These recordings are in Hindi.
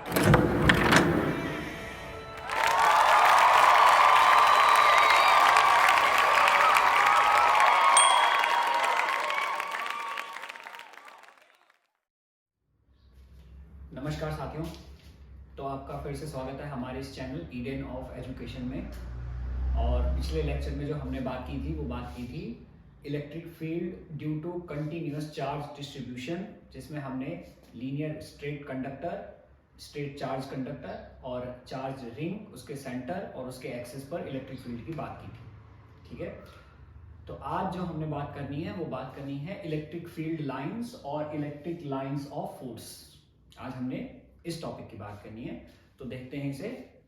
नमस्कार साथियों, तो आपका फिर से स्वागत है हमारे इस चैनल ईडन ऑफ एजुकेशन में। और पिछले लेक्चर में जो हमने बात की थी वो बात की थी electric field due to continuous charge distribution, जिसमें हमने linear straight conductor, straight charge conductor और चार्ज रिंग, उसके सेंटर और उसके एक्सिस पर इलेक्ट्रिक फील्ड की बात की थी। ठीक है, तो आज जो हमने बात करनी है वो बात करनी है इलेक्ट्रिक फील्ड लाइंस और इलेक्ट्रिक लाइंस ऑफ फोर्स। आज हमने इस टॉपिक की बात करनी है, तो देखते हैं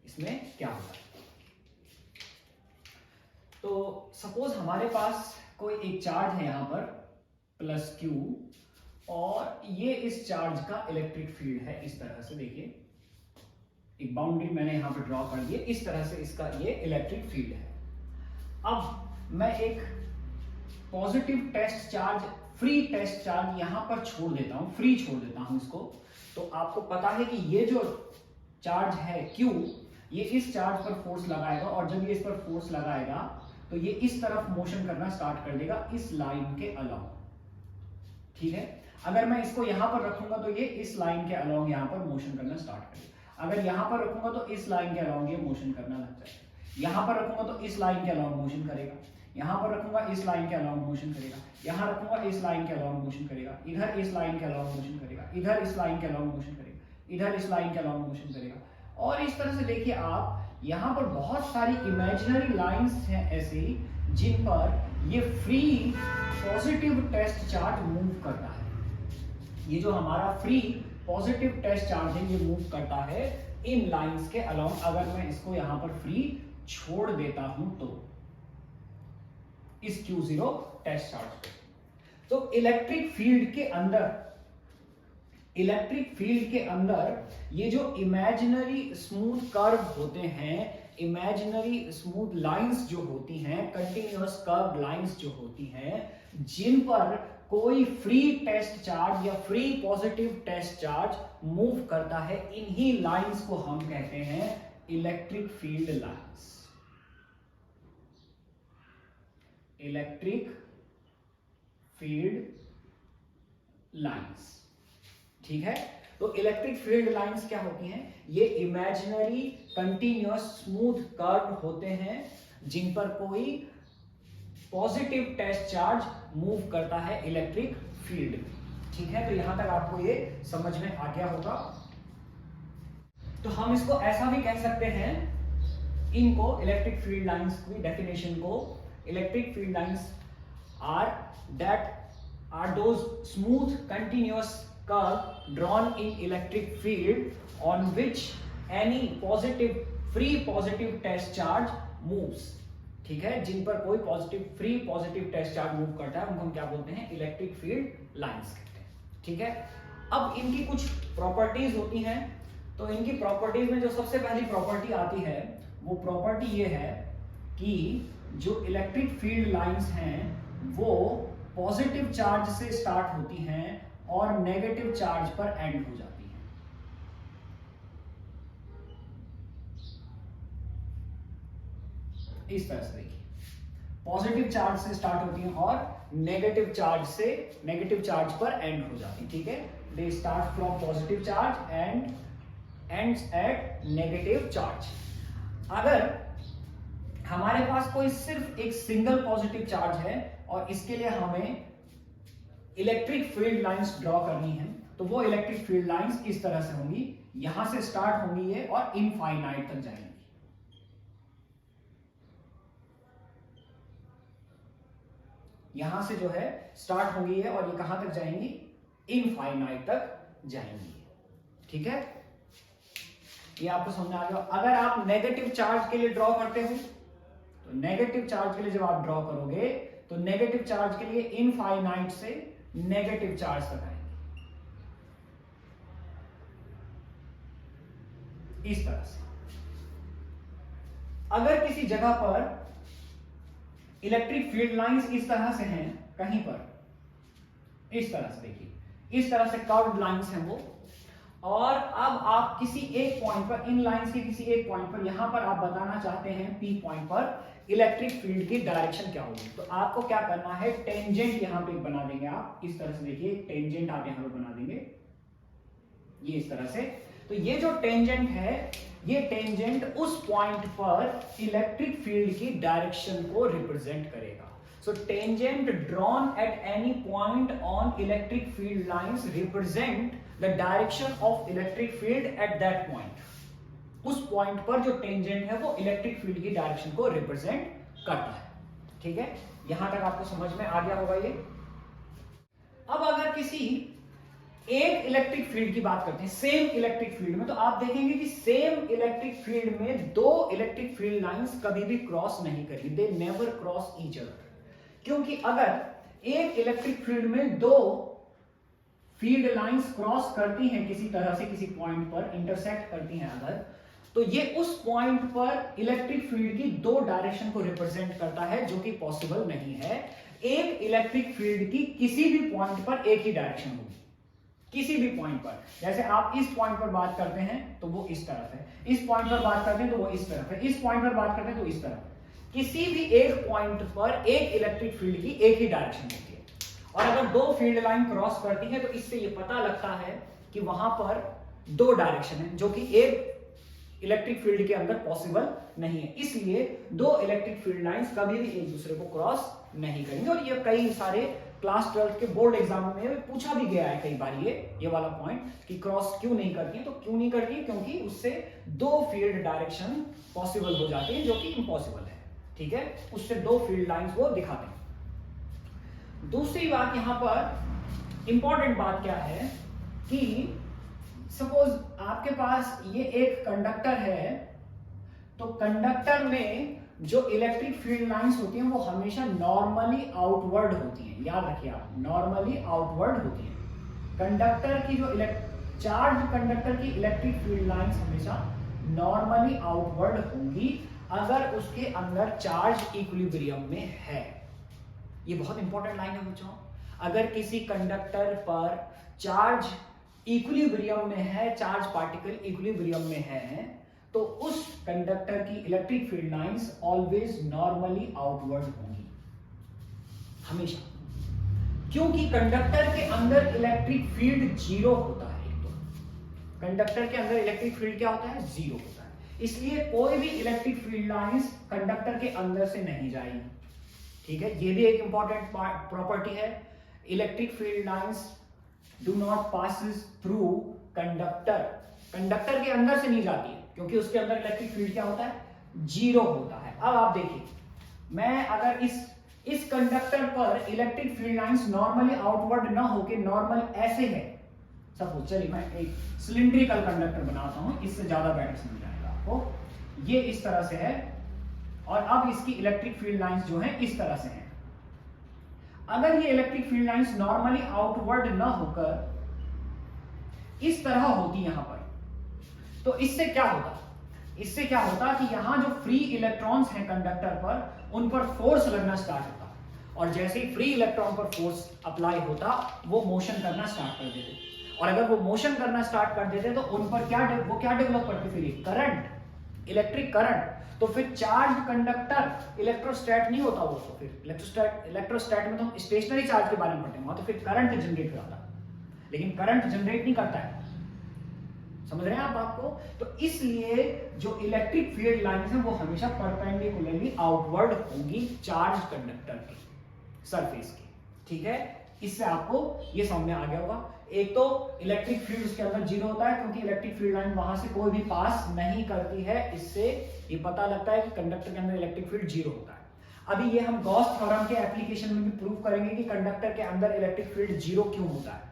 इसमें क्या होता है। तो सपोज हमारे पास कोई एक चार्ज है यहाँ पर प्लस Q, और ये इस चार्ज का इलेक्ट्रिक फील्ड है। इस तरह से देखिए, एक बाउंड्री मैंने यहाँ पर ड्रॉ कर दी है, इस तरह से इसका ये इलेक्ट्रिक फील्ड है। अब मैं एक positive test charge, free test charge यहां पर छोड़ देता हूं, फ्री छोड़ देता हूं इसको। तो आपको पता है कि ये जो चार्ज है Q, ये इस चार्ज पर फोर्स लगाएगा, और जब ये इस पर फोर्स लगाएगा तो ये इस तरफ मोशन करना स्टार्ट कर देगा, इस लाइन के अलोंग। ठीक है, अगर मैं इसको यहां पर रखूंगा तो ये इस लाइन के अलोंग यहां पर मोशन करना स्टार्ट करेगा। अगर यहां पर रखूंगा तो इस लाइन के अलोंग ये मोशन करना लग जाएगा। यहां पर रखूंगा तो इस लाइन के अलोंग मोशन करेगा। यहां पर रखूंगा इस लाइन के अलोंग मोशन करेगा। यहां रखूंगा इस लाइन के अलोंग मोशन करेगा। इधर इस लाइन के अलोंग मोशन करेगा। इधर इस लाइन के अलोंग मोशन करेगा। इधर इस लाइन के अलोंग मोशन करेगा। और इस तरह से देखिए आप, यहां पर बहुत सारी इमेजिनरी लाइंस हैं ऐसी, जिन पर ये free positive test charge move करता है। ये जो हमारा फ्री पॉजिटिव टेस्ट चार्ज है, ये मूव करता है इन लाइंस के अलोंग। अगर मैं इसको यहां पर फ्री छोड़ देता हूं तो इस Q0 टेस्ट चार्ज पे, तो इलेक्ट्रिक फील्ड के अंदर ये जो इमेजिनरी स्मूथ कर्व होते हैं, इमेजिनरी स्मूथ लाइंस जो होती हैं, कंटिन्यूअस कर्व लाइंस जो होती हैं, जिन पर कोई फ्री टेस्ट चार्ज या free positive test charge move करता है, इन्हीं लाइंस को हम कहते हैं electric field lines. Electric field lines. ठीक है, तो इलेक्ट्रिक फील्ड लाइंस क्या होती हैं? ये इमेजिनरी कंटिन्यूअस स्मूथ कर्व होते हैं, जिन पर कोई पॉजिटिव टेस्ट चार्ज मूव करता है इलेक्ट्रिक फील्ड में। ठीक है, तो यहां तक आपको ये समझ में आ गया होगा। तो हम इसको ऐसा भी कह सकते हैं, इनको इलेक्ट्रिक फील्ड लाइंस की डेफिनेशन को, electric field lines are those smooth continuous curve drawn in electric field on which any free positive test charge moves। ठीक है, जिन पर कोई free positive test charge move करता है, उनको हम क्या बोलते हैं? इलेक्ट्रिक फील्ड लाइंस कहते हैं। ठीक है, अब इनकी कुछ प्रॉपर्टीज होती हैं। तो इनकी प्रॉपर्टीज में जो सबसे पहली प्रॉपर्टी आती है, वो प्रॉपर्टी ये है कि जो इलेक्ट्रिक फील्ड लाइंस हैं वो पॉजिटिव चार्ज से स्टार्ट होती हैं और नेगेटिव चार्ज पर एंड हो जाती हैं। इस तरह से देखिए, पॉजिटिव चार्ज से स्टार्ट होती हैं और नेगेटिव चार्ज पर एंड हो जाती है। ठीक है, they start from positive charge and ends at negative charge. अगर हमारे पास कोई सिर्फ एक सिंगल पॉजिटिव चार्ज है और इसके लिए हमें इलेक्ट्रिक फील्ड लाइंस ड्रॉ करनी है, तो वो इलेक्ट्रिक फील्ड लाइंस इस तरह से होंगी। यहां से स्टार्ट होंगी ये और इनफाइनाइट तक जाएंगी। यहां से जो है स्टार्ट होंगी है और ये कहां तक जाएंगी? इनफाइनाइट तक जाएंगी। ठीक है, ये आपको समझ आ गया। अगर आप नेगेटिव चार्ज के लिए ड्रॉ करते हो, तो नेगेटिव चार्ज के लिए जब आप ड्रॉ करोगे तो नेगेटिव चार्ज के लिए इनफाइनाइट से नेगेटिव चार्ज तक आएंगे, इस तरह से। अगर किसी जगह पर इलेक्ट्रिक फील्ड लाइंस इस तरह से हैं, कहीं पर इस तरह से देखिए, इस तरह से कर्व्ड लाइंस हैं वो, और अब आप किसी एक पॉइंट पर, इन लाइंस के किसी एक पॉइंट पर, यहां पर आप बताना चाहते हैं पी पॉइंट पर इलेक्ट्रिक फील्ड की डायरेक्शन क्या होगी। तो आपको क्या करना है, टेंजेंट यहां पे बना देंगे आप इस तरह से, देखिए टेंजेंट आप यहां पे बना देंगे ये इस तरह से। तो ये जो टेंजेंट है, ये टेंजेंट उस पॉइंट पर इलेक्ट्रिक फील्ड की डायरेक्शन को रिप्रेजेंट करेगा। So tangent drawn at any point on electric field lines represent the direction of electric field at that point. उस पॉइंट पर जो टेंजेंट है वो इलेक्ट्रिक फील्ड की डायरेक्शन को रिप्रेजेंट करता है। ठीक है, यहां तक आपको समझ में आ गया होगा ये। अब अगर किसी एक इलेक्ट्रिक फील्ड की बात करते हैं, सेम इलेक्ट्रिक फील्ड में, तो आप देखेंगे कि सेम इलेक्ट्रिक फील्ड में दो इलेक्ट्रिक फील्ड लाइंस कभी भी क्रॉस नहीं करेगी, they never cross each other. क्योंकि अगर एक इलेक्ट्रिक फील्ड में दो फील्ड लाइंस क्रॉस करती हैं किसी तरह से, किसी पॉइंट पर इंटरसेक्ट करती हैं अगर, तो ये उस पॉइंट पर इलेक्ट्रिक फील्ड की दो डायरेक्शन को रिप्रेजेंट करता है, जो कि पॉसिबल नहीं है। एक इलेक्ट्रिक फील्ड की किसी भी पॉइंट पर एक ही डायरेक्शन होगी, किसी भी पॉइंट पर। जैसे आप इस पॉइंट पर बात करते हैं तो वो इस तरफ है, इस पॉइंट पर बात करते हैं तो वो इस तरफ है, इस पॉइंट पर बात करते हैं तो इस तरफ है। किसी भी एक पॉइंट पर एक इलेक्ट्रिक फील्ड की एक ही डायरेक्शन होती है। और अगर दो फील्ड लाइन क्रॉस करती है तो इससे ये पता लगता है कि वहां पर दो डायरेक्शन है, जो कि एक इलेक्ट्रिक फील्ड के अंदर पॉसिबल नहीं है। इसलिए दो इलेक्ट्रिक फील्ड लाइंस कभी भी एक दूसरे को क्रॉस नहीं करेंगे। और ये कई सारे क्लास 12 के बोर्ड एग्जाम में पूछा भी गया है कई बार ये वाला पॉइंट, कि क्रॉस क्यों नहीं करती है। तो क्यों नहीं करती है, क्योंकि उससे दो फील्ड डायरेक्शन पॉसिबल हो जाती है, जो कि इम्पॉसिबल है। ठीक है, उससे दो फील्ड लाइंस वो दिखाते हैं। दूसरी बात यहां पर इंपॉर्टेंट बात क्या है कि सपोज आपके पास ये एक कंडक्टर है, तो कंडक्टर में जो इलेक्ट्रिक फील्ड लाइंस होती हैं वो हमेशा नॉर्मली आउटवर्ड होती हैं। याद रखिए आप, नॉर्मली आउटवर्ड होती हैं। कंडक्टर की जो चार्ज कंडक्टर की इलेक्ट्रिक फील्ड लाइंस हमेशा नॉर्मली आउटवर्ड होंगी अगर उसके अंदर चार्ज इक्विलिब्रियम में है। ये बहुत इंपॉर्टेंट लाइन है बच्चों। अगर किसी कंडक्टर पर चार्ज इक्विलिब्रियम में है, चार्ज पार्टिकल इक्विलिब्रियम में है, तो उस कंडक्टर की electric field lines always normally outward होंगी, हमेशा। क्योंकि कंडक्टर के अंदर इलेक्ट्रिक फील्ड जीरो होता है। एक तो कंडक्टर के अंदर इलेक्ट्रिक फील्ड क्या होता है, जीरो होता है। इसलिए कोई भी इलेक्ट्रिक फील्ड लाइंस कंडक्टर के अंदर से नहीं जाएगी। ठीक है, ये भी एक इंपॉर्टेंट प्रॉपर्टी है। Electric field lines do not passes through conductor, conductor के अंदर से नहीं जाती है, क्योंकि उसके अंदर इलेक्ट्रिक फील्ड क्या होता है, जीरो होता है। अब आप देखिए, मैं अगर इस कंडक्टर पर electric field lines normally outward ना होके नॉर्मल ऐसे है, सपोज, चलिए मैं एक सिलिंड्रिकल कंडक्टर बनाता हूं, इससे ज्यादा बेटर समझ आएगा आपको। ये इस तरह से है और अब इसकी इलेक्ट्रिक फील्ड लाइंस जो है इस तरह से है। अगर ये electric field lines normally outward ना होकर इस तरह होती यहां पर, तो इससे क्या होता, इससे क्या होता कि यहां जो फ्री इलेक्ट्रॉन्स हैं कंडक्टर पर, उन पर फोर्स लगना स्टार्ट होता, और जैसे ही फ्री इलेक्ट्रॉन पर फोर्स अप्लाई होता वो मोशन करना स्टार्ट कर देते, और अगर वो मोशन करना स्टार्ट कर देते तो उन पर क्या डेवलप करते, फिर करंट, इलेक्ट्रिक करंट। तो फिर चार्ज कंडक्टर इलेक्ट्रोस्टैट नहीं होता वो, तो फिर इलेक्ट्रोस्टैट में तो हम स्टेशनरी चार्ज के बारे में पढ़ते हैं, वहां तो फिर करंट जनरेट करता, लेकिन करंट जनरेट नहीं करता है। समझ रहे हैं आप बात को? तो इसलिए जो इलेक्ट्रिक फील्ड लाइंस हैं वो हमेशा परपेंडिकुलरली आउटवर्ड होंगी चार्ज कंडक्टर की सरफेस की। ठीक है, इससे आपको ये समझ में आ गया होगा। एक तो इलेक्ट्रिक फील्ड उसके अंदर जीरो होता है, क्योंकि इलेक्ट्रिक फील्ड लाइन वहां से कोई भी पास नहीं करती है। इससे ये पता लगता है कि कंडक्टर के अंदर इलेक्ट्रिक फील्ड जीरो होता है। अभी ये हम गॉस थ्योरम के एप्लीकेशन में भी प्रूव करेंगे कि कंडक्टर के अंदर इलेक्ट्रिक फील्ड जीरो क्यों होता है।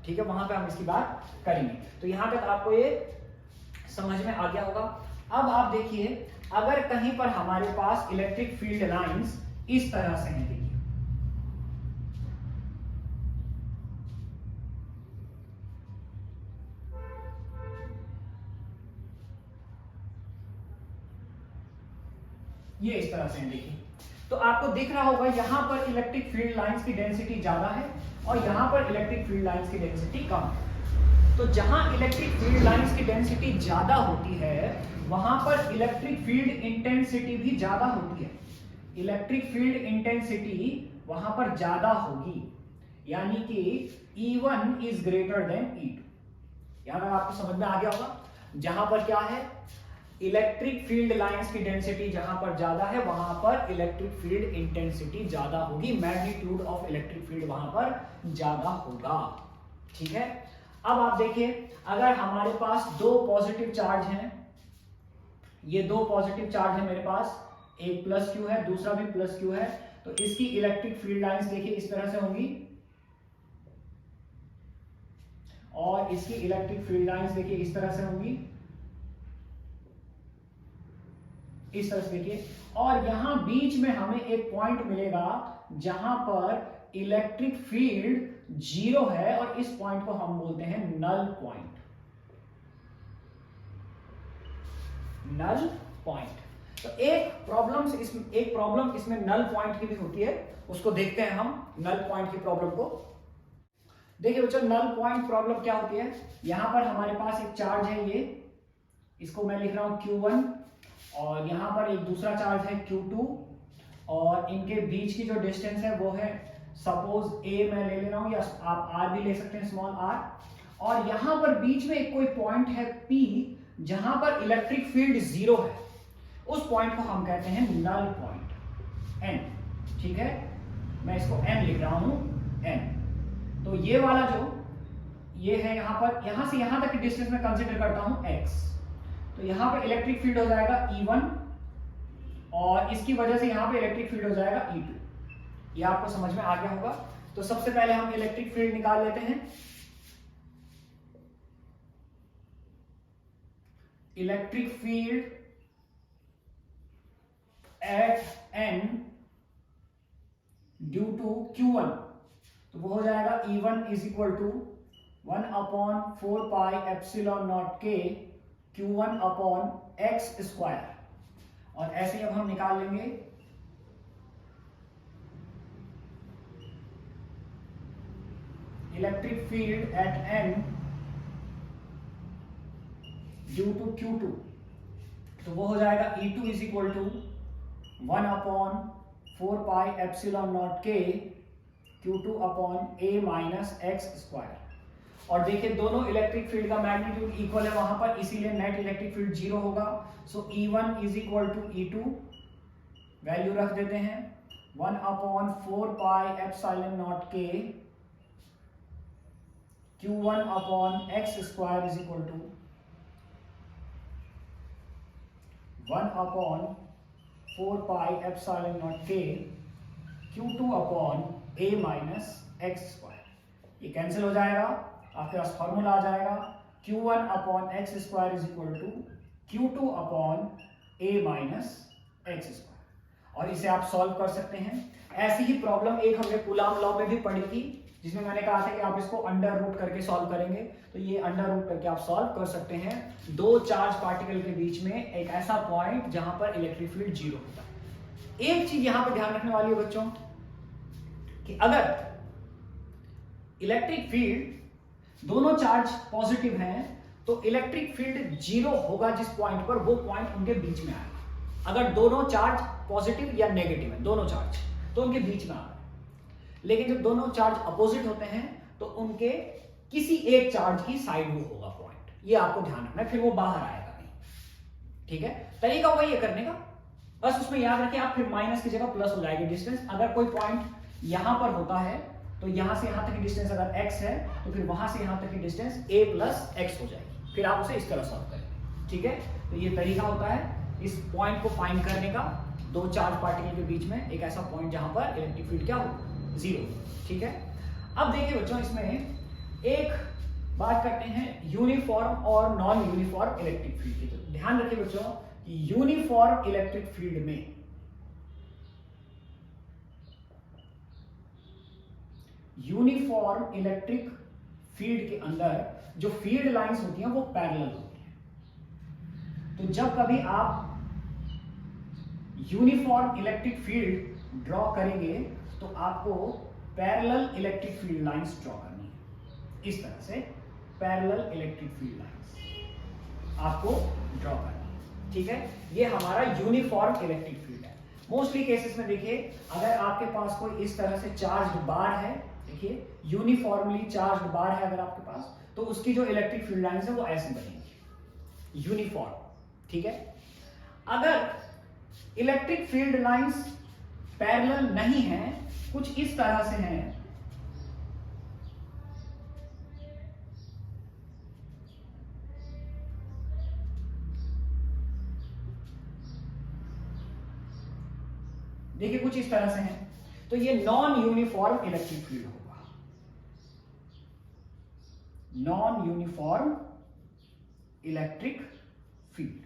ठीक है, वहां पे हम इसकी बात करेंगे। तो यहां तक आपको ये समझ में आ गया होगा। अब आप देखिए, अगर कहीं पर हमारे पास इलेक्ट्रिक फील्ड लाइंस इस तरह से हैं, देखिए ये इस तरह से हैं, देखिए तो आपको दिख रहा होगा यहां पर इलेक्ट्रिक फील्ड लाइंस की डेंसिटी ज्यादा है और यहां पर इलेक्ट्रिक फील्ड लाइंस की डेंसिटी कम है। तो जहां इलेक्ट्रिक फील्ड लाइंस की डेंसिटी ज्यादा होती है वहां पर इलेक्ट्रिक फील्ड इंटेंसिटी भी ज्यादा होती है। इलेक्ट्रिक फील्ड इंटेंसिटी वहां पर ज्यादा होगी, यानी कि E1 is greater than E2। यहां आपको समझ में आ गया होगा, जहां पर क्या है, इलेक्ट्रिक फील्ड लाइंस की डेंसिटी जहां पर ज्यादा है वहां पर इलेक्ट्रिक फील्ड इंटेंसिटी ज्यादा होगी, मैग्नीट्यूड ऑफ इलेक्ट्रिक फील्ड वहां पर ज्यादा होगा। ठीक है, अब आप देखिए, अगर हमारे पास दो पॉजिटिव चार्ज हैं, ये दो पॉजिटिव चार्ज है मेरे पास, एक प्लस क्यू है दूसरा भी प्लस क्यू है, तो इसकी इलेक्ट्रिक फील्ड लाइंस देखिए इस तरह से होंगी और इसकी इलेक्ट्रिक फील्ड लाइंस देखिए इस तरह से होंगी, इस तरह से देखिए। और यहां बीच में हमें एक पॉइंट मिलेगा जहां पर इलेक्ट्रिक फील्ड 0 है और इस पॉइंट को हम बोलते हैं नल पॉइंट। Null point. तो एक प्रॉब्लम इसमें नल पॉइंट की भी होती है, उसको देखते हैं हम नल पॉइंट की प्रॉब्लम को। देखिए बच्चों, नल पॉइंट प्रॉब्लम क्या होती है, यहां पर हमारे पास एक चार्ज है, ये इसको मैं लिख रहा हूं Q1 और यहां पर एक दूसरा चार्ज है Q2 और इनके बीच की जो डिस्टेंस है वो है सपोज A मैं ले रहा हूं, या आप R भी ले सकते हैं, स्मॉल r। और यहां पर बीच में एक कोई पॉइंट है P जहां पर इलेक्ट्रिक फील्ड 0 है, उस पॉइंट को हम कहते हैं नल पॉइंट N। ठीक है, मैं इसको N लिख रहा हूं, N। तो ये वाला जो ये है यहां पर, यहां से यहां तक की डिस्टेंस में कंसीडर करता हूं x, तो यहां पर इलेक्ट्रिक फील्ड हो जाएगा E1 और इसकी वजह से यहां पे इलेक्ट्रिक फील्ड हो जाएगा E2। ये आपको समझ में आ गया होगा। तो सबसे पहले हम इलेक्ट्रिक फील्ड निकाल लेते हैं। Electric field at N due to Q1, तो वो हो जाएगा E1 is equal to 1/4 pi epsilon naught K Q1 upon x square. और ऐसे ही अब हम निकाल लेंगे electric field at N due to Q2, तो वो हो जाएगा E2 is equal to 1/4 pi epsilon naught K Q2 upon A minus x square. और देखिए दोनों इलेक्ट्रिक फील्ड का मैग्नीट्यूड इक्वल है वहां पर, इसीलिए नेट इलेक्ट्रिक फील्ड 0 होगा। So E1 is equal to E2, value रख देते हैं 1/4 pi epsilon naught K Q1 upon x square is equal to 1/4 pi epsilon naught K Q2 upon A minus x square. ये कैंसिल हो जाएगा, आपके पास फॉर्मूला आ जाएगा Q1 upon x square is equal to Q2 upon A minus x square. और इसे आप सॉल्व कर सकते हैं। ऐसी ही प्रॉब्लम एक हमने कूलॉम लॉ में भी पढ़ी थी, जिसमें मैंने कहा था कि आप इसको अंडर रूट करके सॉल्व करेंगे, तो ये अंडर रूट करके आप सॉल्व कर सकते हैं। दो चार्ज पार्टिकल के बीच में एक ऐसा पॉइंट जहां पर इलेक्ट्रिक फील्ड 0 होता है। एक चीज यहां पर ध्यान रखने वाली है बच्चों कि अगर इलेक्ट्रिक फील्ड दोनों चार्ज पॉजिटिव हैं तो इलेक्ट्रिक फील्ड 0 होगा जिस पॉइंट पर, वो पॉइंट उनके बीच में आएगा। अगर दोनों चार्ज पॉजिटिव या नेगेटिव है, दोनों चार्ज, तो उनके बीच में आ रहा है। लेकिन जब दोनों चार्ज अपोजिट होते हैं तो उनके किसी एक चार्ज की साइड वो होगा पॉइंट, ये आपको ध्यान रखना है, फिर वो बाहर आएगा नहीं। ठीक है, तरीका वही है करने का, बस उसमें याद रखिए आप फिर माइनस की जगह प्लस हो जाएगी डिस्टेंस। अगर कोई पॉइंट यहां पर होता है तो यहां से यहां तक की डिस्टेंस अगर x है तो फिर वहां से यहां तक की डिस्टेंस a प्लस x हो जाएगी, फिर आप उसे इस तरह सॉल्व करेंगे। ठीक है, तो ये तरीका होता है इस पॉइंट को फाइंड करने का, दो चार्ज पार्टिकल के बीच में एक ऐसा पॉइंट जहां पर इलेक्ट्रिक फील्ड क्या हो, 0। ठीक है, अब देखिए बच्चों इसमें एक बात करते हैं यूनिफॉर्म और नॉन यूनिफॉर्म इलेक्ट्रिक फील्ड की। तो ध्यान रखिए बच्चों कि यूनिफॉर्म इलेक्ट्रिक फील्ड में यूनिफॉर्म इलेक्ट्रिक फील्ड के अंदर जो फील्ड लाइंस होती हैं वो पैरेलल होती हैं। तो जब कभी आप यूनिफॉर्म इलेक्ट्रिक फील्ड ड्रॉ करेंगे तो आपको parallel electric field lines draw करनी है। इस तरह से पैरेलल इलेक्ट्रिक फील्ड लाइंस आपको ड्रॉ करनी है, ठीक है। ये हमारा यूनिफॉर्म इलेक्ट्रिक फील्ड है। मोस्टली केसेस में देखिए, अगर आपके पास कोई इस तरह से चार्ज बार है, देखिए यूनिफॉर्मली चार्ज बार है अगर आपके पास, तो उसकी जो इलेक्ट्रिक फील्ड लाइंस है वो ऐसे बनेंगी, यूनिफॉर्म, ठीक है। अगर इलेक्ट्रिक फील्ड लाइंस पैरेलल नहीं है, कुछ इस तरह से हैं, देखिए कुछ इस तरह से हैं, तो ये नॉन यूनिफॉर्म इलेक्ट्रिक फील्ड होगा, नॉन यूनिफॉर्म इलेक्ट्रिक फील्ड,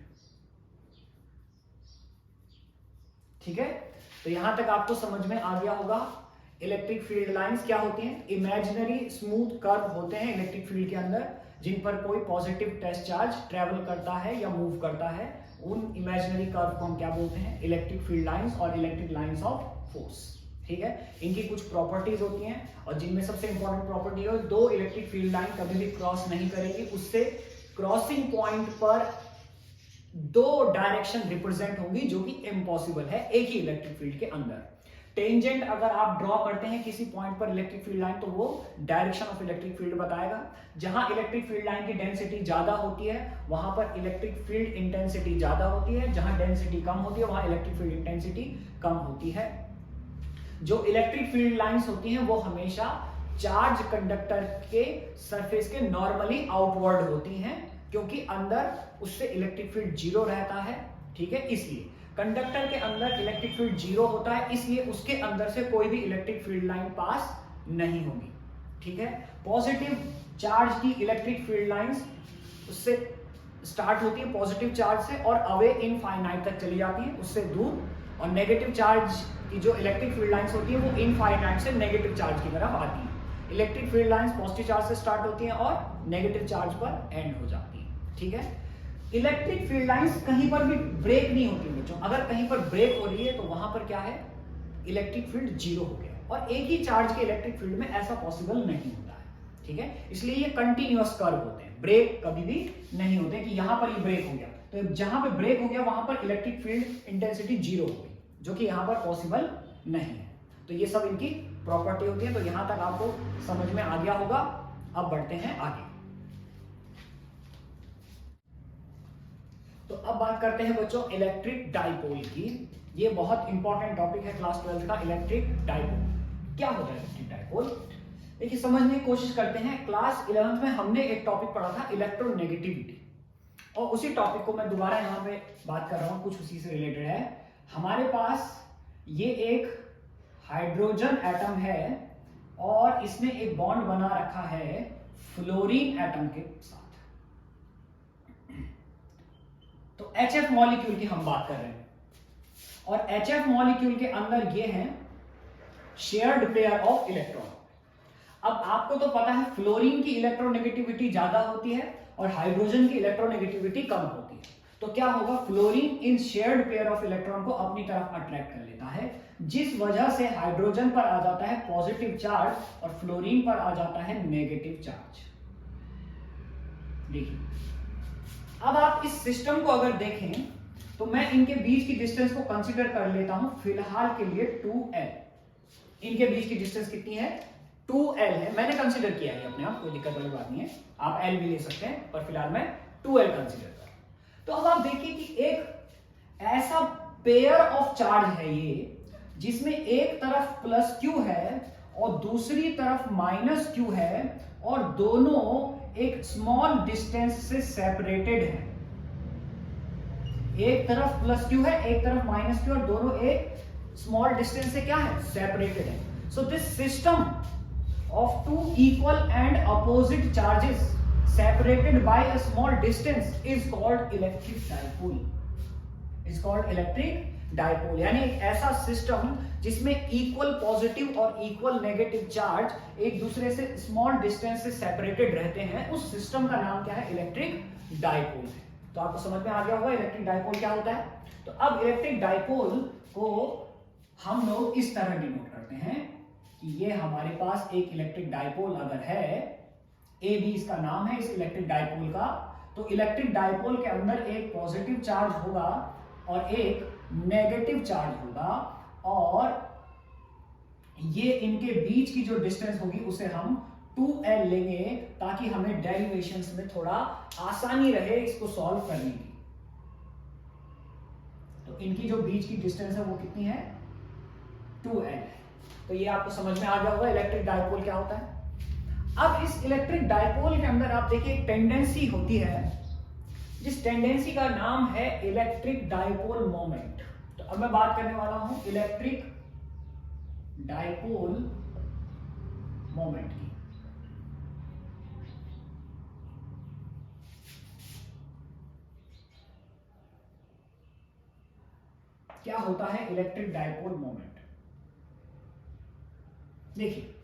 ठीक है। तो यहां तक आपको समझ में आ गया होगा इलेक्ट्रिक फील्ड लाइंस क्या होती हैं। इमेजिनरी स्मूथ कर्व होते हैं इलेक्ट्रिक फील्ड के अंदर, जिन पर कोई पॉजिटिव टेस्ट चार्ज ट्रेवल करता है या मूव करता है। उन इमेजिनरी कर्व को हम क्या बोलते हैं, इलेक्ट्रिक फील्ड लाइंस और इलेक्ट्रिक लाइंस ऑफ फोर्स, ठीक है। इनकी कुछ प्रॉपर्टीज होती हैं, और जिनमें सबसे इंपॉर्टेंट प्रॉपर्टी है, दो इलेक्ट्रिक फील्ड लाइन कभी भी क्रॉस नहीं करेंगी, उससे क्रॉसिंग पॉइंट पर दो डायरेक्शन रिप्रेजेंट होंगी, जो कि इम्पॉसिबल है एक ही इलेक्ट्रिक फील्ड के अंदर। टेंजेंट अगर आप ड्रॉ करते हैं किसी पॉइंट पर इलेक्ट्रिक फील्ड लाइन, तो वो डायरेक्शन ऑफ इलेक्ट्रिक फील्ड बताएगा। जहां इलेक्ट्रिक फील्ड लाइन की डेंसिटी ज्यादा होती है, वहां पर इलेक्ट्रिक फील्ड इंटेंसिटी ज्यादा होती है, जहां डेंसिटी कम होती है वहां इलेक्ट्रिक फील्ड इंटेंसिटी कम होती है। जो इलेक्ट्रिक फील्ड लाइंस होती हैं वो हमेशा चार्ज कंडक्टर के सरफेस के नॉर्मली आउटवर्ड होती हैं, क्योंकि अंदर उससे इलेक्ट्रिक फील्ड जीरो रहता है, ठीक है। इसलिए कंडक्टर के अंदर इलेक्ट्रिक फील्ड जीरो होता है, इसलिए उसके अंदर से कोई भी इलेक्ट्रिक फील्ड लाइन पास नहीं होगी, ठीक है। पॉजिटिव चार्ज की इलेक्ट्रिक फील्ड लाइंस उससे स्टार्ट होती है पॉजिटिव चार्ज से और अवे इनफाइनाइट तक चली जाती है, उससे दूर। और नेगेटिव चार्ज की जो इलेक्ट्रिक फील्ड लाइंस होती है वो इनफाइनाइट से नेगेटिव चार्ज की तरफ आती है। Electric field lines positive charge से स्टार्ट होती हैं और नेगेटिव चार्ज पर एंड हो जाती हैं, ठीक है। इलेक्ट्रिक फील्ड लाइंस कहीं पर भी ब्रेक नहीं होती बच्चों। अगर कहीं पर ब्रेक हो रही है तो वहां पर क्या है, इलेक्ट्रिक फील्ड जीरो हो गया। और एक ही चार्ज के इलेक्ट्रिक फील्ड में ऐसा पॉसिबल नहीं होता है, ठीक है। इसलिए ये कंटिन्यूअस कर्व होते हैं, ब्रेक कभी भी नहीं होते कि यहां पर ये ब्रेक हो गया, तो जहां पर ब्रेक हो गया वहां पर इलेक्ट्रिक फील्ड इंटेंसिटी जीरो हो गई, जो कि यहां पर पॉसिबल नहीं है। तो ये सब इनकी प्रॉपर्टी होती है। तो यहां तक आपको समझ में आ गया होगा। अब बढ़ते हैं आगे। तो अब बात करते हैं बच्चों इलेक्ट्रिक डाइपोल की। ये बहुत इंपॉर्टेंट टॉपिक है क्लास 12 का, इलेक्ट्रिक डाइपोल। क्या होता है इलेक्ट्रिक डाइपोल? देखिए समझने की कोशिश करते हैं। क्लास 11th में हमने एक टॉपिक पढ़ा था इलेक्ट्रोनेगेटिविटी, और उसी टॉपिक को मैं दोबारा यहाँ पे बात कर रहा हूँ, कुछ उसी से रिलेटेड है। हमारे पास ये एक हाइड्रोजन एटम है और इसने एक बॉन्ड बना रखा है फ्लोरीन एटम के साथ। तो HF मॉलिक्यूल की हम बात कर रहे हैं, और HF मॉलिक्यूल के अंदर ये है शेयर्ड पेयर ऑफ इलेक्ट्रॉन। अब आपको तो पता है फ्लोरीन की इलेक्ट्रोनेगेटिविटी ज्यादा होती है और हाइड्रोजन की इलेक्ट्रोनेगेटिविटी कम होती है। तो क्या होगा, fluorine in shared pair of electron को अपनी तरफ अट्रैक्ट कर लेता है, जिस वजह से हाइड्रोजन पर आ जाता है पॉजिटिव चार्ज और फ्लोरीन पर आ जाता है नेगेटिव चार्ज। देखिए अब आप इस सिस्टम को अगर देखें तो मैं इनके बीच की डिस्टेंस को कंसीडर कर लेता हूं फिलहाल के लिए 2L। इनके बीच की डिस्टेंस कितनी है, 2L है। मैंने कंसीडर किया है अपने आप, कोई दिक्कत वाली बात नहीं है, आप L भी ले सकते हैं, पर फिलहाल मैं 2L कंसीडर कर रहा हूं। तो अब आप देखिए कि एक ऐसा पेयर ऑफ चार्ज है ये, जिसमें एक तरफ प्लस Q है और दूसरी तरफ माइनस Q है, और दोनों एक स्मॉल डिस्टेंस से सेपरेटेड है। एक तरफ प्लस Q है, एक तरफ माइनस Q, और दोनों एक स्मॉल डिस्टेंस से क्या है, सेपरेटेड है। So this system of two equal and opposite charges separated by a small distance is called electric dipole. Is called electric dipole. यानी एक ऐसा सिस्टम जिसमें इक्वल पॉजिटिव और इक्वल नेगेटिव चार्ज एक दूसरे से स्मॉल डिस्टेंस से सेपरेटेड रहते हैं, उस सिस्टम का नाम क्या है, इलेक्ट्रिक डाइपोल है। तो आपको समझ में आ गया होगा इलेक्ट्रिक डाइपोल क्या होता है। तो अब इलेक्ट्रिक डाइपोल को हम लोग इस तरह डिनोट करते हैं, कि ये हमारे पास एक इलेक्ट्रिक डाइपोल अगर है, ए बी इसका नाम है इस इलेक्ट्रिक डाइपोल का, तो इलेक्ट्रिक डाइपोल के अंदर एक पॉजिटिव चार्ज होगा और एक नेगेटिव चार्ज होगा, और ये इनके बीच की जो डिस्टेंस होगी उसे हम 2L लेंगे ताकि हमें डेरिवेशंस में थोड़ा आसानी रहे इसको सॉल्व करने की। तो इनकी जो बीच की डिस्टेंस है वो कितनी है, 2L है। तो ये आपको समझ में आ गया होगा इलेक्ट्रिक डाइपोल क्या होता है। अब इस इलेक्ट्रिक डाइपोल के अंदर आप देखिए एक टेंडेंसी होती है, जिस टेंडेंसी का नाम है इलेक्ट्रिक डाइपोल मोमेंट। तो अब मैं बात करने वाला हूं इलेक्ट्रिक डाइपोल मोमेंट की। क्या होता है इलेक्ट्रिक डाइपोल मोमेंट? देखिए,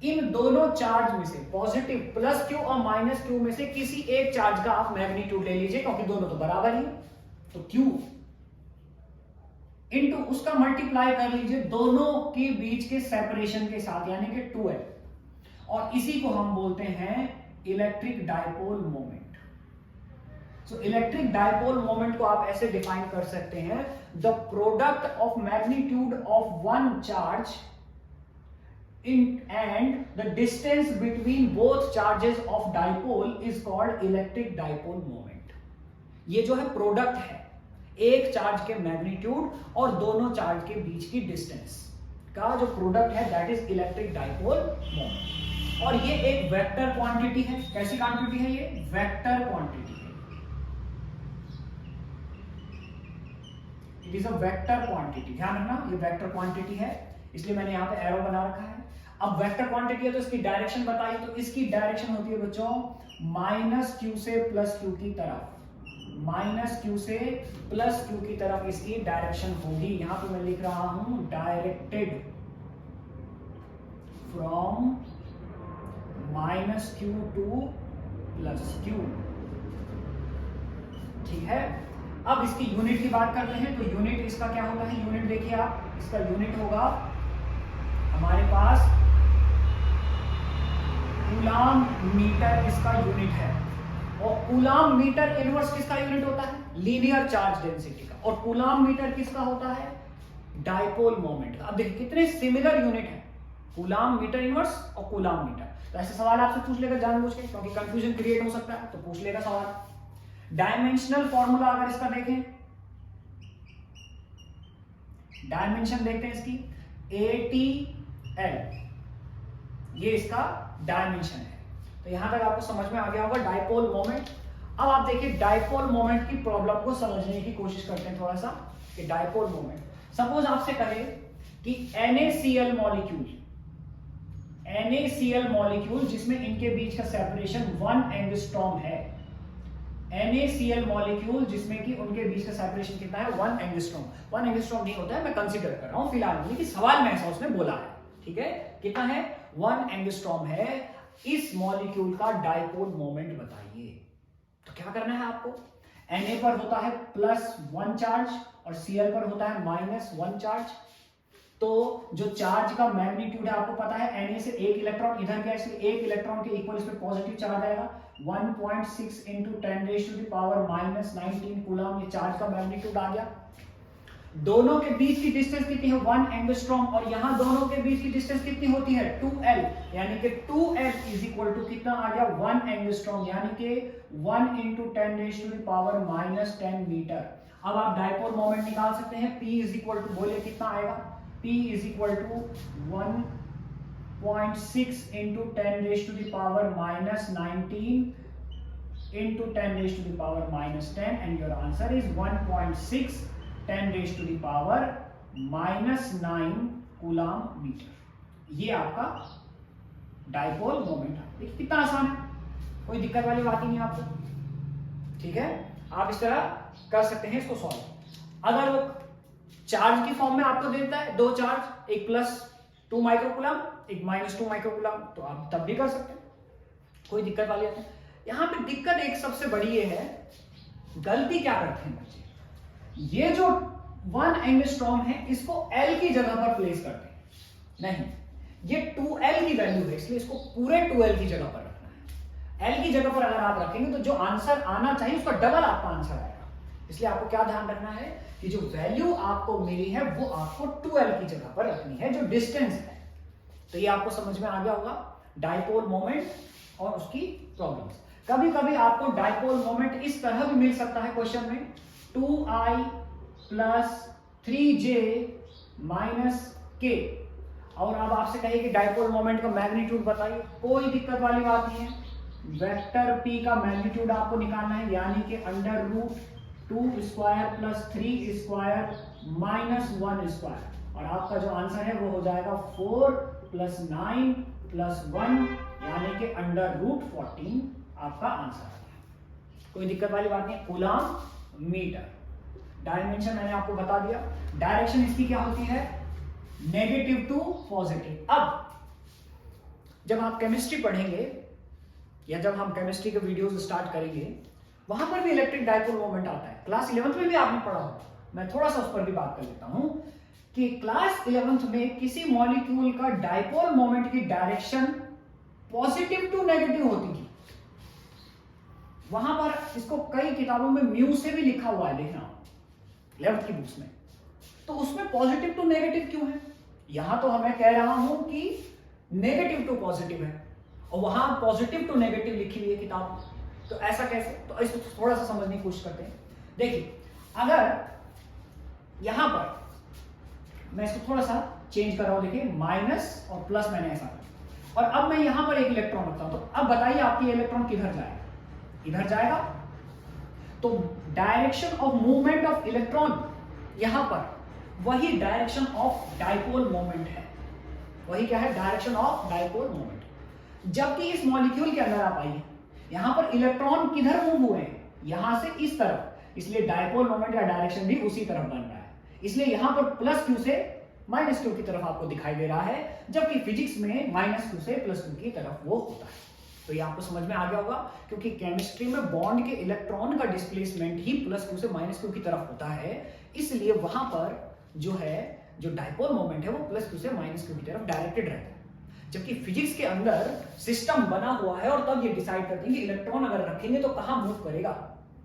इन दोनों चार्ज में से पॉजिटिव प्लस क्यू और माइनस क्यू में से किसी एक चार्ज का आप मैग्नीट्यूड ले लीजिए, क्योंकि दोनों तो बराबर ही, तो क्यू इनटू उसका मल्टीप्लाई कर लीजिए दोनों के बीच के सेपरेशन के साथ, यानी कि 2L, और इसी को हम बोलते हैं electric dipole moment. So electric dipole moment को आप ऐसे डिफाइन कर सकते हैं, the product of magnitude of one charge and the distance between both charges of dipole is called electric dipole moment। ये जो है प्रोडक्ट है एक चार्ज के मैग्नीट्यूड और दोनों चार्ज के बीच की डिस्टेंस का जो प्रोडक्ट है that is electric dipole moment. और ये एक वेक्टर क्वांटिटी है। कैसी क्वांटिटी है ये? वेक्टर क्वांटिटी है। It is a vector quantity. ध्यान रखना ये वेक्टर क्वांटिटी है, इसलिए मैंने यहां पे एरो बना रखा है। अब वेक्टर क्वांटिटी है तो इसकी डायरेक्शन बताइए, तो इसकी डायरेक्शन होती है बच्चों माइनस क्यू से प्लस क्यू की तरफ, माइनस क्यू से प्लस क्यू की तरफ इसकी डायरेक्शन होगी। यहां पे मैं लिख रहा हूं directed from minus Q to plus Q. ठीक है, अब इसकी यूनिट की बात करते हैं, तो यूनिट इसका क्या होता है? यूनिट देखिए आप, इसका यूनिट होगा हमारे पास कूलाम मीटर, इसका यूनिट है। और कूलाम मीटर इनवर्स किसका यूनिट होता है? लीनियर चार्ज डेंसिटी का। और कूलाम मीटर किसका होता है? डाइपोल मोमेंट का। अब देखिए कितने सिमिलर यूनिट है, कूलाम मीटर इनवर्स और कूलाम मीटर। तो ऐसे सवाल आपसे पूछ लेगा जानबूझ के, क्योंकि कंफ्यूजन क्रिएट हो सकता है, तो पूछ लेगा सवाल। डायमेंशनल फॉर्मूला अगर इसका देखें, डायमेंशन देखते हैं इसकी, ATL, ये इसका डायमेंशन है। तो यहां तक आपको समझ में आ गया होगा डाइपोल मोमेंट। अब आप देखिए डाइपोल मोमेंट की प्रॉब्लम को समझने की कोशिश करते हैं थोड़ा सा, कि डाइपोल मोमेंट, सपोज आपसे कहे कि NaCl मॉलिक्यूल जिसमें इनके बीच का सेपरेशन 1 एंगस्ट्रॉम है, NaCl मॉलिक्यूल जिसमें कि उनके बीच का सेपरेशन कितना है? 1 एंगस्ट्रॉम। 1 एंगस्ट्रॉम नहीं होता है, मैं कंसीडर कर रहा हूं फिलहाल, कि सवाल में ऐसा उसने बोला है। ठीक है, कितना है? 1 एंगस्ट्रॉम है। इस मॉलिक्यूल का डाइपोल मोमेंट बताइए। तो क्या करना है आपको? Na पर होता है +1 चार्ज और Cl पर होता है -1 चार्ज। तो जो चार्ज का मैग्नीट्यूड है आपको पता है, Na से एक इलेक्ट्रॉन इधर गया, इसलिए एक इलेक्ट्रॉन के इक्वल इस पे पॉजिटिव चार्ज आएगा। 1.6 × 10⁻⁻19 कूलम, ये चार्ज का मैग्नीट्यूड आ गया। दोनों के बीच की डिस्टेंस कितनी है? 1 एंगस्ट्रॉम। और यहां दोनों के बीच की डिस्टेंस कितनी होती है? 2L, यानी कि 2L इज इक्वल टू कितना आ गया? 1 एंगस्ट्रॉम, यानी कि 1 × 10⁻⁻10 मीटर। अब आप डाइपोल मोमेंट निकाल सकते हैं। P इज इक्वल टू, बोले कितना आएगा? P is equal to 1.6 × 10⁻⁻19 × 10⁻⁻10, and your answer is 1.6 10⁻⁻9 coulomb metre. ये आपका डाइपोल मोमेंट है। देखिए कितना आसान है, कोई दिक्कत वाली बात ही नहीं आपको। ठीक है, आप इस तरह कर सकते हैं इसको सॉल्व। अगर वो चार्ज की फॉर्म में आपको देता है दो चार्ज, एक +2 माइक्रोकूलम, एक -2 माइक्रोकूलम, तो आप तब भी कर सकते हैं, कोई दिक्कत वाली बात नहीं। यहां पे दिक्कत एक सबसे बड़ी ये है, गलती क्या करते हैं बच्चे, ये जो 1 एंगस्ट्रॉम है इसको L की जगह पर प्लेस करते हैं। नहीं, ये 2L की वैल्यू है, इसलिए इसको पूरे 2L की जगह पर रखना है। L की जगह पर अगर आप रखेंगे तो जो आंसर आना चाहिए उसका डबल आपका आंसर आएगा। इसलिए आपको क्या ध्यान रखना है कि जो वैल्यू आपको मिली है वो आपको 2L की जगह पर रखनी है, जो डिस्टेंस है। तो ये आपको समझ में आ गया होगा डाइपोल मोमेंट और उसकी प्रॉब्लम्स। कभी कभी आपको डाइपोल मोमेंट इस तरह भी मिल सकता है क्वेश्चन में, 2I plus 3J minus K, और अब आपसे कहे कि डाइपोल मोमेंट का मैग्नीट्यूड बताइए। कोई दिक्कत वाली बात नहीं है, वेक्टर P का मैग्नीट्यूड आपको निकालना है, यानी कि under root 2 square plus 3 square minus 1 square, और आपका जो आंसर है वो हो जाएगा 4 प्लस 9 प्लस 1, यानी कि अंडर रूट 14 आपका आंसर है। कोई दिक्कत वाली बात नहीं। कूलम मीटर, डायमेंशन मैंने आपको बता दिया, डायरेक्शन इसकी क्या होती है, नेगेटिव टू पॉजिटिव। अब जब आप केमिस्ट्री पढ़ेंगे या जब हम केमिस्ट्री के वीडियोस स्टार्ट करेंगे, वहां पर भी इलेक्ट्रिक डाइपोल मोमेंट आता है। क्लास 11th में भी आपने पढ़ा होगा, मैं थोड़ा सा उस पर भी बात कर लेता हूं कि क्लास 11th में किसी मॉलिक्यूल का डाइपोल मोमेंट की डायरेक्शन पॉजिटिव टू नेगेटिव होती थी। वहां पर इसको कई किताबों में म्यू से भी लिखा हुआ है, देखना 11th की बुक्स में। तो उसमें पॉजिटिव टू नेगेटिव क्यों है? यहां तो हमें कह रहा हूं कि नेगेटिव टू पॉजिटिव है, और वहां पॉजिटिव टू नेगेटिव लिखी हुई है किताब। तो ऐसा कैसे? तो इसको थोड़ा सा समझने की कोशिश करते हैं। देखिए, अगर यहां पर मैं इसको थोड़ा सा चेंज कर रहा हूं, देखिए माइनस और प्लस मैंने ऐसा किया, और अब मैं यहां पर एक इलेक्ट्रॉन रखता हूं, तो अब बताइए आपकी इलेक्ट्रॉन किधर जाएगा? इधर जाएगा। तो direction of movement of electron यहां पर वही डायरेक्शन ऑफ डाइपोल मोमेंट है। वही क्या है? Direction of dipole moment. जबकि इस मॉलिक्यूल के अंदर आप आइए, यहां पर इलेक्ट्रॉन किधर मूव हुए हैं? यहां से इस तरफ, इसलिए डाइपोल मोमेंट का डायरेक्शन भी उसी तरफ बन रहा है। इसलिए यहां पर प्लस क्यू से माइनस क्यू की तरफ आपको दिखाई दे रहा है, जबकि फिजिक्स में माइनस क्यू से प्लस क्यू की तरफ वो होता है। तो ये आपको समझ में आ गया होगा, क्योंकि केमिस्ट्री में बॉन्ड के इलेक्ट्रॉन का डिस्प्लेसमेंट ही प्लस क्यू से माइनस क्यू की तरफ होता है। इसलिए वहां पर जो डाइपोल मोमेंट है वो प्लस क्यू से माइनस क्यू की तरफ डायरेक्टेड रहता है। जबकि फिजिक्स के अंदर सिस्टम बना हुआ है, और तब ये डिसाइड करते हैं कि इलेक्ट्रॉन अगर रखेंगे तो कहां मूव करेगा,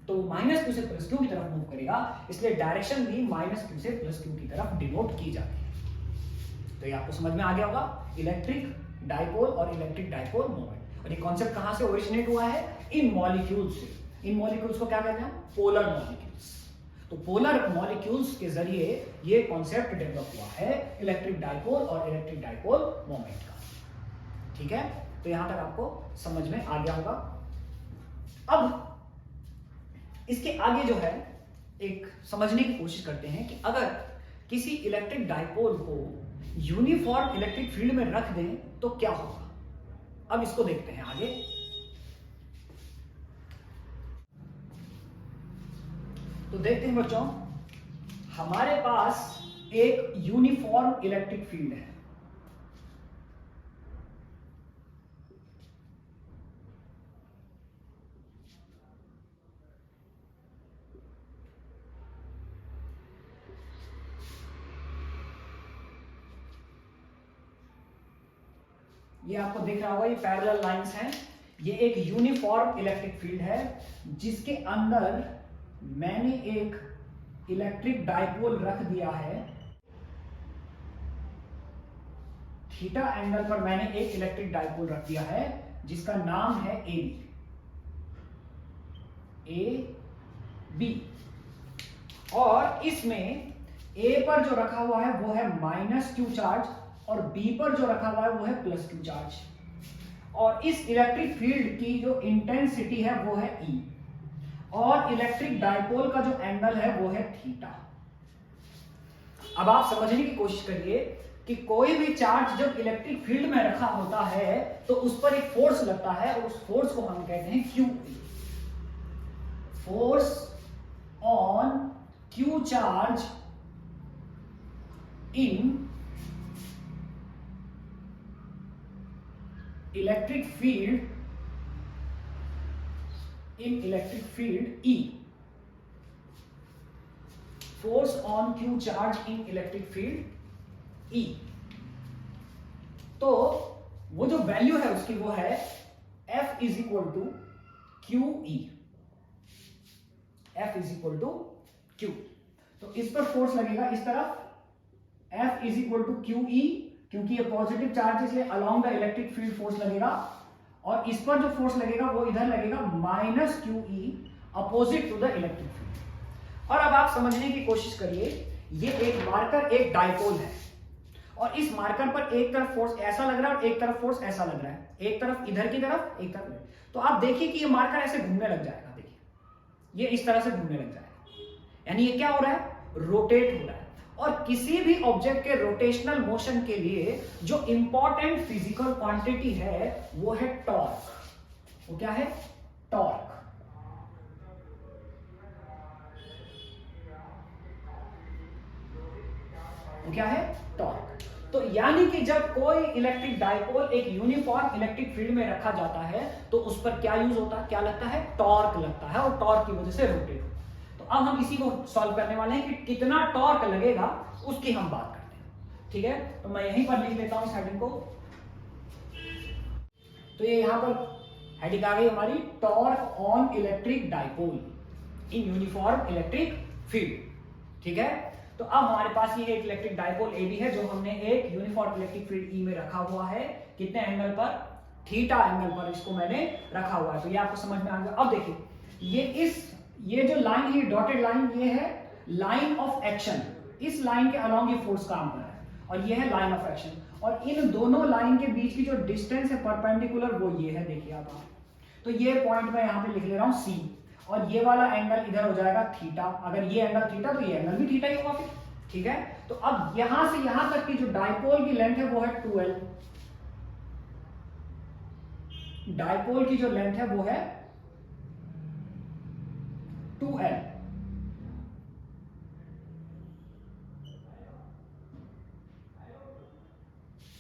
तो माइनस क्यू से प्लस क्यू की तरफ मूव करेगा। इसलिए डायरेक्शन भी माइनस क्यू से प्लस क्यू की तरफ डिनोट की जाती है। तो ये आपको समझ में आ गया होगा, इलेक्ट्रिक डाइपोल और इलेक्ट्रिक डाइपोल मोमेंट। और ये कॉन्सेप्ट कहां से ओरिजिनेट हुआ है? इन मॉलिक्यूल्स से। इन मॉलिक्यूल्स को क्या कहते हैं? Polar molecules. तो पोलर मॉलिक्यूल्स के जरिए ये कॉन्सेप्ट डेवलप हुआ है इलेक्ट्रिक डाइपोल और इलेक्ट्रिक डाइपोल मोमेंट का। ठीक है, तो यहां तक आपको समझ में आ गया होगा। अब इसके आगे जो है एक समझने की कोशिश करते हैं कि अगर किसी इलेक्ट्रिक डाइपोल को यूनिफॉर्म इलेक्ट्रिक फील्ड में रख दें तो क्या होगा। अब इसको देखते हैं आगे। तो देखते हैं बच्चों, हमारे पास एक यूनिफॉर्म इलेक्ट्रिक फील्ड है। ये आपको दिख रहा होगा, ये पैरेलल लाइंस हैं। ये एक यूनिफॉर्म इलेक्ट्रिक फील्ड है जिसके अंदर मैंने एक इलेक्ट्रिक डाइपोल रख दिया है। थीटा एंगल पर मैंने एक इलेक्ट्रिक डाइपोल रख दिया है जिसका नाम है ए बी। और इसमें ए पर जो रखा हुआ है वो है माइनस क्यू चार्ज, और बी पर जो रखा हुआ है वो है प्लस क्यू चार्ज। और इस इलेक्ट्रिक फील्ड की जो इंटेंसिटी है वो है ई, और इलेक्ट्रिक डाइपोल का जो एंगल है वो है थीटा। अब आप समझने की कोशिश करिए कि कोई भी चार्ज जब इलेक्ट्रिक फील्ड में रखा होता है तो उस पर एक फोर्स लगता है, और उस फोर्स को हम कहते हैं Q. Force on Q charge in electric field E। Force on Q charge in electric field E। तो वो जो वैल्यू है उसकी वो है F is equal to QE। F is equal to Q। तो इस पर फोर्स लगेगा इस तरफ, F is equal to QE, क्योंकि ये पॉजिटिव चार्ज इसलिए along the electric field force लगेगा, और इस पर जो फोर्स लगेगा वो इधर लगेगा minus QE opposite to the electric field. और अब आप समझने की कोशिश करिए, ये एक मार्कर एक डायपोल है, और इस मार्कर पर एक तरफ फोर्स ऐसा लग रहा है और एक तरफ फोर्स ऐसा लग रहा है, एक तरफ इधर की तरफ एक तरफ। तो आप देखिए कि ये मार्कर ऐसे घूमने लग जाएगा, देखिए ये इस तरह से घूमने लग जाएगा, यानी ये क्या हो रहा है, रोटेट हो रहा है। और किसी भी ऑब्जेक्ट के रोटेशनल मोशन के लिए जो इंपॉर्टेंट फिजिकल क्वांटिटी है वो है टॉर्क। वो क्या है, टॉर्क। वो क्या है, टॉर्क। तो यानी कि जब कोई इलेक्ट्रिक डायपोल एक यूनिफॉर्म इलेक्ट्रिक फील्ड में रखा जाता है तो उस पर क्या यूज होता है, क्या लगता है, टॉर्क लगता है, और टॉर्क की वजह से रोटेट होता है। तो अब हम इसी को सॉल्व करने वाले हैं कि कितना टॉर्क लगेगा, उसकी हम बात करते हैं। ठीक है, तो मैं यहीं पर लिख लेता हूं इस हेडिंग को। तो ये यहां पर हेडिंग आ गई हमारी, torque on electric dipole in uniform electric field. ठीक है, तो अब हमारे पास ये एक इलेक्ट्रिक डायपोल AB है जो हमने एक यूनिफॉर्म इलेक्ट्रिक फील्ड E में रखा हुआ है। कितने एंगल पर, थीटा एंगल पर इसको मैंने रखा हुआ है। तो ये आपको समझ में आ गया। अब देखिए ये जो लाइन है, डॉटेड लाइन, ये है लाइन ऑफ एक्शन। इस लाइन के अलोंग ये फोर्स काम कर रहा है, और ये है लाइन ऑफ एक्शन। और इन दोनों लाइन के बीच की जो डिस्टेंस है परपेंडिकुलर, वो ये है, देखिए आप। तो ये पॉइंट मैं यहां पे लिख ले रहा हूं C, और ये वाला एंगल इधर हो जाएगा थीटा। अगर ये एंगल थीटा तो ये एंगल भी थीटा ही होगा फिर। ठीक है, तो अब यहां से यहां तक की जो डायपोल की लेंथ है वो है 2L। डायपोल की जो लेंथ है वो है 2L।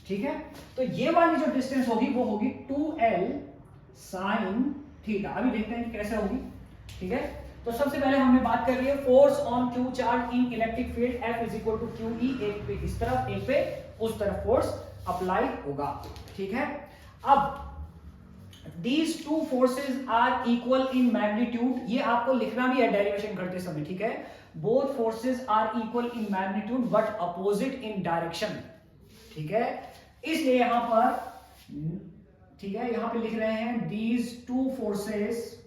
ठीक है, तो ये वाली जो डिस्टेंस होगी वो होगी 2L साइन थीटा। अभी देखते हैं कि कैसे होगी। ठीक है, तो सबसे पहले हमने बात कर ली है force on Q charge in electric field F is equal to QE। एक पे इस तरफ, एक पे उस तरफ फोर्स अप्लाई होगा। ठीक है, अब these two forces are equal in magnitude। ये आपको लिखना भी है डेरिवेशन करते समय। ठीक है, both forces are equal in magnitude but opposite in direction। ठीक है, इसलिए यहां पर, ठीक है, यहां पे लिख रहे हैं these two forces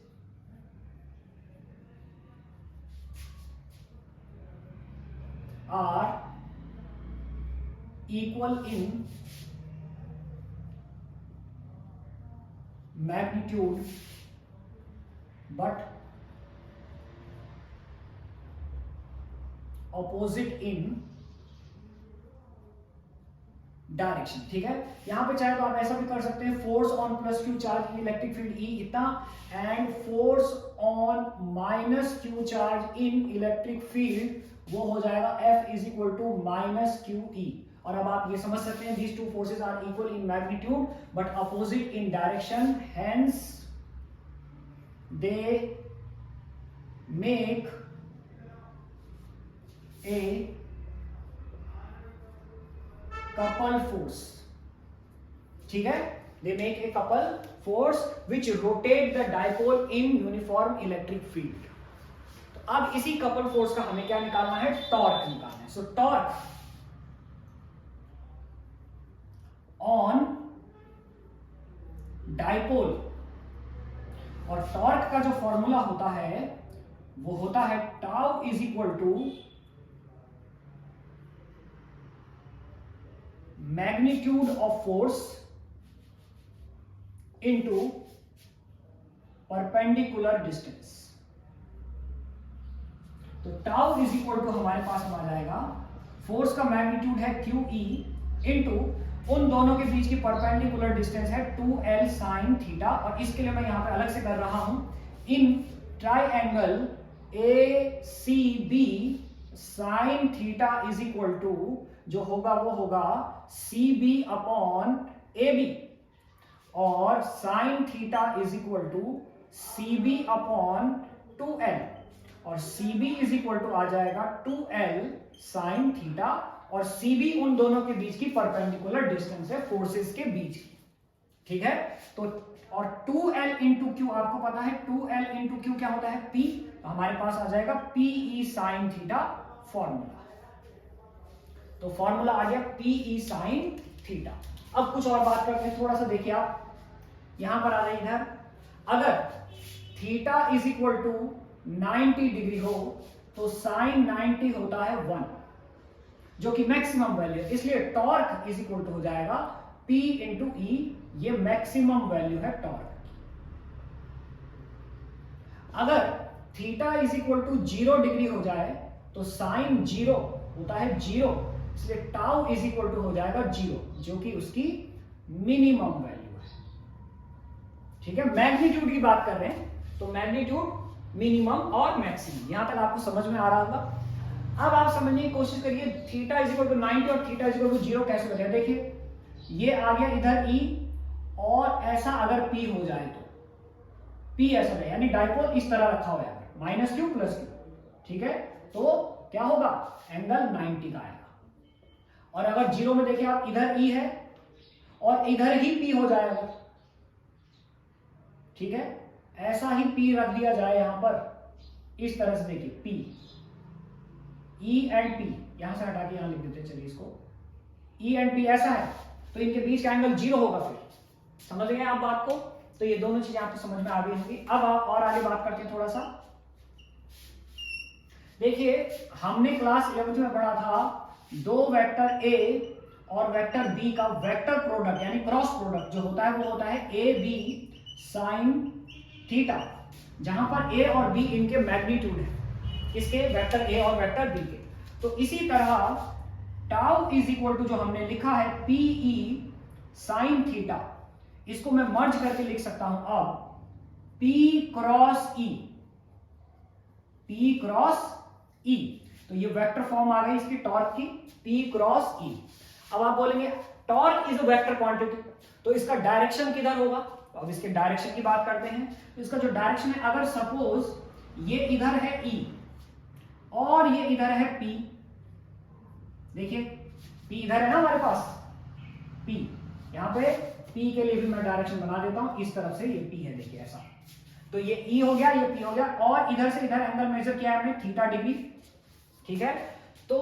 are equal in magnitude but opposite in direction. ठीक है, यहां पे चाहे तो आप ऐसा भी कर सकते हैं, force on plus Q charge in electric field E इतना, and force on minus Q charge in electric field वो हो जाएगा F is equal to minus QE। और अब आप ये समझ सकते हैं these two forces are equal in magnitude but opposite in direction, hence they make a couple force। ठीक है, they make a couple force which rotate the dipole in uniform electric field। तो अब इसी couple force का हमें क्या निकालना है, टॉर्क निकालना है। सो टॉर्क ऑन डायपोल, और टॉर्क का जो फॉर्मूला होता है वो होता है tau is equal to magnitude of force into perpendicular distance. तो टाउ इज इक्वल टू हमारे पास आ जाएगा, फोर्स का मैग्नीट्यूड है QE इनटू उन दोनों के बीच की परपेंडिकुलर डिस्टेंस है 2L साइन थीटा। और इसके लिए मैं यहां पे अलग से कर रहा हूं, in triangle ACB sine theta is equal to जो होगा वो होगा CB अपॉन AB, और sine theta is equal to CB upon 2L, और CB इज इक्वल टू आ जाएगा 2L साइन थीटा, और CB उन दोनों के बीच की परपेंडिकुलर डिस्टेंस है फोर्सेस के बीच की, ठीक है। तो और 2L इंटू क्यू आपको पता है 2L इंटू क्यू क्या होता है P, तो हमारे पास आ जाएगा PE साइन थीटा फॉर्मूला। तो फॉर्मूला आ गया PE साइन थीटा। अब कुछ और बात करते हैं, थोड़ा सा देखिए आप यहां पर आ जाए इधर, अगर theta is equal to 90 degree हो तो साइन 90 होता है 1, जो कि मैक्सिमम वैल्यू है, इसलिए टॉर्क इज इक्वल टू हो जाएगा P इंटू ई, ये मैक्सिमम वैल्यू है टॉर्क। अगर theta is equal to 0 degree हो जाए तो साइन 0 होता है 0, इसलिए टाउ इज इक्वल टू हो जाएगा 0, जो कि उसकी मिनिमम वैल्यू है, ठीक है। मैग्नीट्यूड की बात कर रहे हैं तो मैग्नीट्यूड, मिनिमम और मैक्सिमम, यहां तक आपको समझ में आ रहा होगा। अब आप समझने की कोशिश करिए, थीटा इज इक्वल टू 90 और थीटा इज इक्वल टू 0 कैसे बनेगा। देखिए ये आ गया इधर E, और ऐसा अगर P हो जाए तो P ऐसा है, यानी डाइपोल इस तरह रखा हुआ है माइनस क्यू प्लस क्यू, ठीक है। तो क्या होगा, एंगल 90 का आएगा। और अगर 0 में देखिए आप, इधर E है और इधर ही P हो जाएगा, ठीक है। ऐसा ही P रख दिया जाए यहां पर इस तरह से, देखिए P, E एंड P, यहां से हटा के यहां लिख देते, चलिए इसको E एंड P ऐसा है, तो इनके बीच का एंगल 0 होगा। फिर समझ गए आप बात को, तो ये दोनों चीजें आपको समझ में आ गई होंगी। अब आप और आगे बात करते हैं थोड़ा सा। देखिए हमने क्लास 11th में पढ़ा था दो वेक्टर A और वेक्टर B का वेक्टर प्रोडक्ट यानी क्रॉस प्रोडक्ट जो होता है वो होता है AB साइन थीटा, जहां पर A और B इनके मैग्नीट्यूड है, इसके वेक्टर A और वेक्टर B के। तो इसी तरह टाउ इज इक्वल टू जो हमने लिखा है PE साइन थीटा, इसको मैं मर्ज करके लिख सकता हूं अब P cross E, P cross E। तो ये वेक्टर फॉर्म आ गई इसकी टॉर्क की, P क्रॉस E। अब आप बोलेंगे torque is a vector quantity, तो इसका डायरेक्शन किधर होगा। तो अब इसके डायरेक्शन की बात करते हैं। तो इसका जो डायरेक्शन है, अगर सपोज ये इधर है E और ये इधर है P, देखिए P इधर है ना हमारे पास, P यहां पे P के लिए भी मैं डायरेक्शन बना देता हूं, इस तरफ से ये P है, देखिए ऐसा। तो ये E हो गया, ये P हो गया, और इधर से इधर एंगल मेजर किया हमने थीटा डिग्री, ठीक है। तो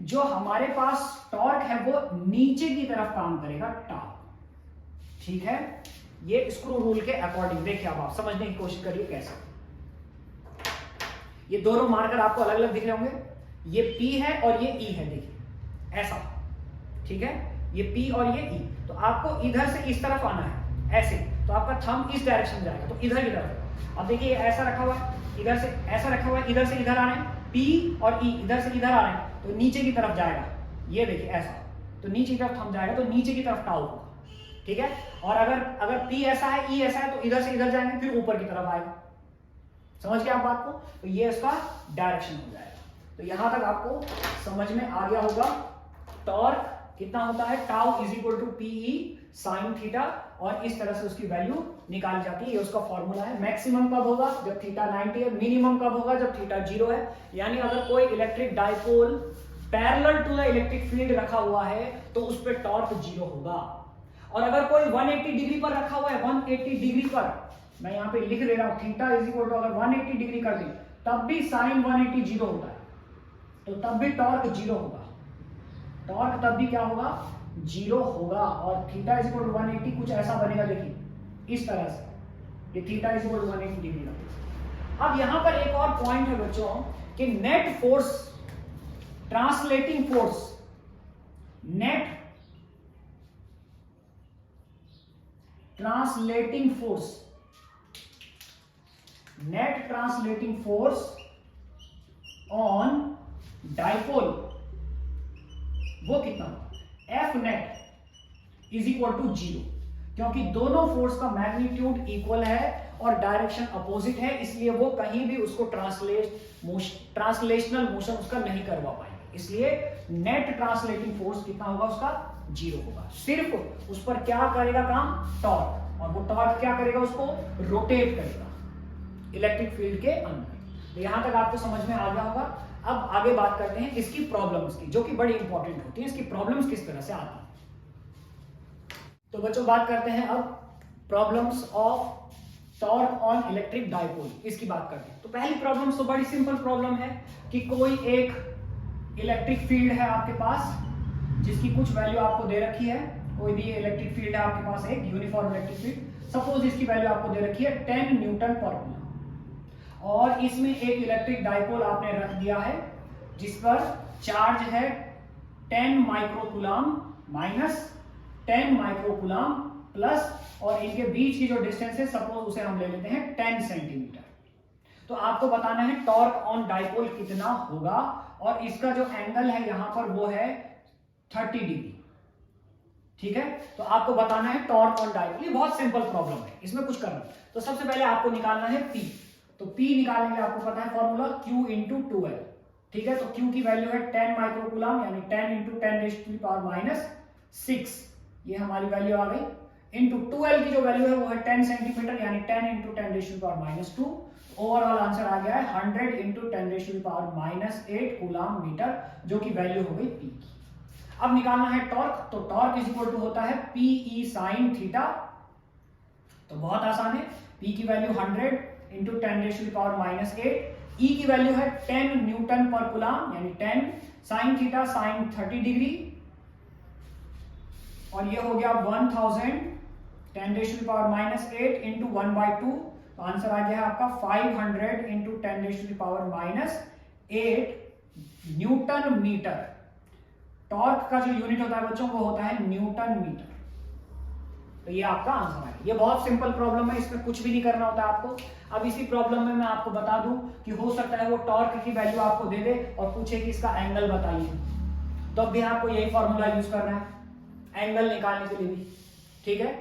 जो हमारे पास टॉर्क है वो नीचे की तरफ काम करेगा, टाउ, ठीक है। ये स्क्रू रूल के अकॉर्डिंग, देखिए अब आप समझने की कोशिश करिए कैसे। ये दोनों मार्कर आपको अलग अलग दिख रहे होंगे, ये P है और ये E है, देखिए ऐसा, ठीक है। ये P और ये E, तो आपको इधर से इस तरफ आना है ऐसे, तो आपका थंब इस डायरेक्शन में जाएगा, तो इधर की तरफ। अब देखिए ऐसा रखा हुआ है, इधर से ऐसा रखा हुआ है, इधर से इधर आ रहे हैं, P और E इधर से इधर आ रहे हैं, तो नीचे की तरफ जाएगा, ये देखिए ऐसा, तो नीचे की तरफ थंब जाएगा, तो नीचे की तरफ टाउ होगा, ठीक है। और अगर P ऐसा है, E ऐसा है, तो इधर से इधर जाएंगे, फिर ऊपर की तरफ आएगा। समझ गए आप बात को, तो ये इसका डायरेक्शन हो जाएगा। तो यहां तक आपको समझ में आ गया होगा टॉर्क कितना होता है, tau is equal to PE sine theta, और इस तरह से उसकी वैल्यू निकाली जाती है। ये उसका फॉर्मूला है। मैक्सिमम कब होगा, जब थीटा 90 है, मिनिमम कब होगा, जब थीटा 0 है। यानी अगर कोई electric dipole parallel to the electric field रखा हुआ है तो उस पर टॉर्क 0 होगा। और अगर कोई 180 डिग्री पर रखा हुआ है, 180 डिग्री पर, मैं यहां पे लिख दे रहा हूं, थीटा इज इक्वल टू अगर 180 डिग्री कर दी तब भी साइन 180 0 होता है, तो तब भी टॉर्क 0 होगा। टॉर्क तब भी क्या होगा, 0 होगा। और थीटा इज इक्वल टू 180 कुछ ऐसा बनेगा, देखिए इस तरह से, ये theta is equal to 180 degree का। अब यहां पर एक और पॉइंट है बच्चों कि net force, translating force, net translating force, net translating force on dipole वो कितना, F net is equal to 0, क्योंकि दोनों फोर्स का मैग्नीट्यूड इक्वल है और डायरेक्शन अपोजिट है, इसलिए वो कहीं भी उसको ट्रांसलेशनल मोशन उसका नहीं करवा पाएंगे। इसलिए नेट ट्रांसलेटिंग फोर्स कितना होगा, उसका 0 होगा। सिर्फ उस पर क्या करेगा काम, टॉर्क, और वो टॉर्क क्या करेगा, उसको रोटेट करेगा इलेक्ट्रिक फील्ड के अंदर। तो यहां तक आपको समझ में आ गया होगा। अब आगे बात करते हैं इसकी प्रॉब्लम्स की, जो कि बड़ी इंपॉर्टेंट होती है। इसकी प्रॉब्लम्स किस तरह से आती है। तो बच्चों बात करते हैं अब problems of torque on electric dipole, इसकी बात करते हैं। तो पहली प्रॉब्लम तो बड़ी सिंपल प्रॉब्लम है कि कोई एक इलेक्ट्रिक फील्ड है आपके पास जिसकी कुछ वैल्यू आपको दे रखी है। कोई भी इलेक्ट्रिक फील्ड है आपके पास, एक यूनिफॉर्म इलेक्ट्रिक फील्ड, सपोज इसकी वैल्यू आपको दे रखी है 10 न्यूटन पर कूलम, और इसमें एक इलेक्ट्रिक डाइपोल आपने रख दिया है जिस पर चार्ज है 10 माइक्रोकूलम माइनस 10 माइक्रोकूलम प्लस, और इनके बीच की जो डिस्टेंस है सपोज उसे हम ले लेते हैं 10 सेंटीमीटर। तो आपको बताना है टॉर्क ऑन डाइपोल कितना होगा, और इसका जो एंगल है यहां पर वो है 30 डिग्री। ठीक है, तो आपको बताना है टॉर्क ऑन डाइपोल। ये बहुत सिंपल प्रॉब्लम है, इसमें कुछ करना। तो सबसे पहले आपको निकालना है P। तो P निकालने के लिए आपको पता है फॉर्मूला Q इंटू 2L। ठीक है, तो Q की वैल्यू है 10 माइक्रोकूलम यानी 10 इंटू 10⁻⁻⁶, ये हमारी वैल्यू आ गई, इंटू 2L की जो वैल्यू है वो है 10 सेंटीमीटर यानी 10 इंटू 10⁻⁻²। ओवरऑल आंसर आ गया है 100 इंटू 10⁻⁻8 कूलम मीटर, जो की वैल्यू हो गई P की। अब निकालना है टॉर्क। तो टॉर्क इज इक्वल टू होता है PE sin थीटा। तो बहुत आसान है, P की वैल्यू 100 इंटू 10⁻⁻8, E की वैल्यू है 10 न्यूटन पर कूलम यानी 10 sin थीटा sin 30 डिग्री, और ये हो गया 1000 10⁻⁻8 इंटू 1/2। तो आंसर आ गया है आपका 500 इंटू 10⁻⁸ न्यूटन मीटर। टॉर्क का जो यूनिट होता है बच्चों वो होता है न्यूटन मीटर। तो ये आपका आंसर है। ये बहुत सिंपल प्रॉब्लम है, इसमें कुछ भी नहीं करना होता आपको। अब इसी प्रॉब्लम में मैं आपको बता दूं कि हो सकता है वो टॉर्क की वैल्यू आपको दे दे और पूछे कि इसका एंगल बताइए, तो अब भी आपको यही फॉर्मूला यूज करना है एंगल निकालने के लिए भी। ठीक है,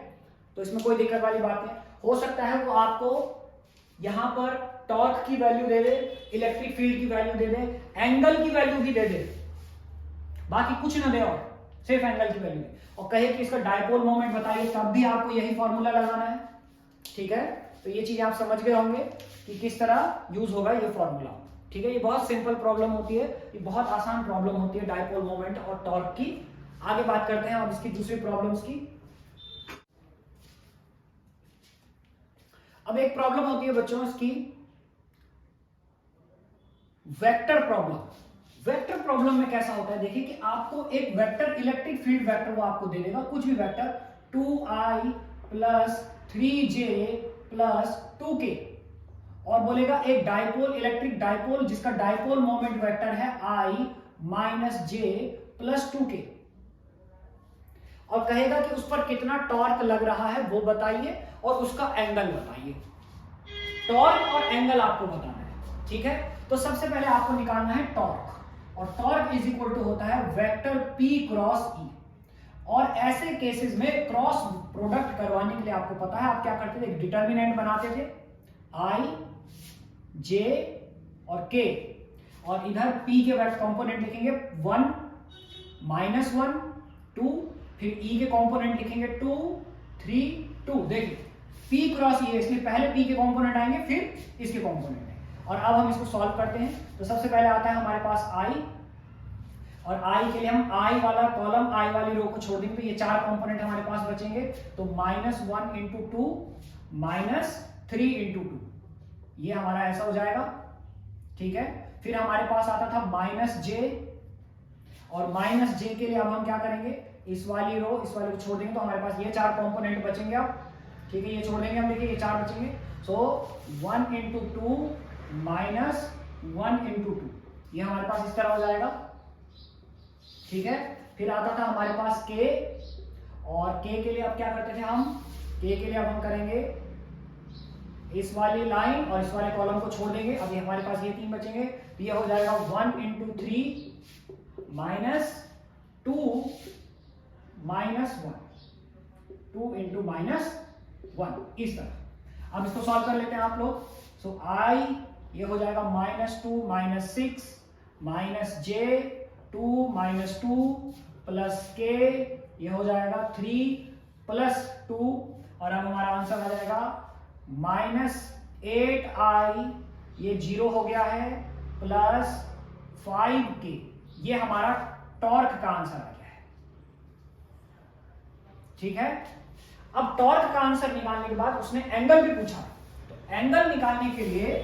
तो इसमें कोई दिक्कत वाली बात नहीं। हो सकता है वो आपको यहां पर टॉर्क की वैल्यू दे दे, इलेक्ट्रिक फील्ड की वैल्यू दे दे, एंगल की वैल्यू भी दे दे, बाकी कुछ ना दे और सिर्फ एंगल की वैल्यू दे, और कहे कि इसका डाइपोल मोमेंट बताइए, तब भी आपको यही फॉर्मूला लगाना है। ठीक है, तो ये चीज आप समझ गए होंगे कि किस तरह यूज होगा ये फॉर्मूला। ठीक है, ये बहुत सिंपल प्रॉब्लम होती है, ये बहुत आसान प्रॉब्लम होती है डाइपोल मोमेंट और टॉर्क की। आगे बात करते हैं अब इसकी दूसरी प्रॉब्लम्स की। अब एक प्रॉब्लम होती है बच्चों इसकी वेक्टर प्रॉब्लम। वेक्टर प्रॉब्लम में कैसा होता है, देखिए कि आपको एक वेक्टर इलेक्ट्रिक फील्ड वेक्टर वो आपको दे देगा, कुछ भी vector 2i plus 3j plus 2k, और बोलेगा एक डाइपोल इलेक्ट्रिक डाइपोल जिसका डाइपोल मोमेंट वेक्टर है i minus j plus 2k, और कहेगा कि उस पर कितना टॉर्क लग रहा है वो बताइए और उसका एंगल बताइए। टॉर्क और एंगल आपको बताना है। ठीक है, तो सबसे पहले आपको निकालना है टॉर्क, और टॉर्क इज इक्वल टू होता है वेक्टर P क्रॉस E। और ऐसे केसेस में क्रॉस प्रोडक्ट करवाने के लिए आपको पता है आप क्या करते थे, डिटर्मिनेंट बनाते थे I J और K, और इधर P के वेक्टर कंपोनेंट लिखेंगे 1 -1 2, फिर E के कंपोनेंट लिखेंगे 2 3 2। देखिए P क्रॉस E, इसलिए पहले P के कंपोनेंट आएंगे फिर इसके कंपोनेंट। और अब हम इसको सॉल्व करते हैं। तो सबसे पहले आता है हमारे पास i, और i के लिए हम i वाला कॉलम i वाली रो को छोड़ देंगे, तो ये 4 कंपोनेंट हमारे पास बचेंगे। तो -1 इंटू 2 -3 इंटू 2, ये हमारा ऐसा हो जाएगा। ठीक है, फिर हमारे पास आता था -j, और -j के लिए अब हम क्या करेंगे, इस वाली रो इस वाली को छोड़ देंगे, तो हमारे पास ये 4 कंपोनेंट बचेंगे। अब ठीक है, ये छोड़ देंगे हम, देखिए ये 4 बचेंगे। सो 1 इंटू 2 -1 इंटू 2, ये हमारे पास इस तरह हो जाएगा। ठीक है, फिर आता था हमारे पास k, और k के लिए अब क्या करते थे हम, k के लिए अब हम करेंगे इस वाली लाइन और इस वाले कॉलम को छोड़ देंगे। अब ये हमारे पास ये 3 बचेंगे, तो ये हो जाएगा 1 इंटू 3 -2 -1 2 इंटू -1, इस तरह। अब इसको सॉल्व कर लेते हैं आप लोग। सो i ये हो जाएगा -2 -6 -j 2 -2 प्लस k, ये हो जाएगा 3 प्लस 2, और अब हमारा आंसर आ जाएगा -8i, ये 0 हो गया है, प्लस 5K। ये हमारा टॉर्क का आंसर आ गया है। ठीक है, अब टॉर्क का आंसर निकालने के बाद उसने एंगल भी पूछा, तो एंगल निकालने के लिए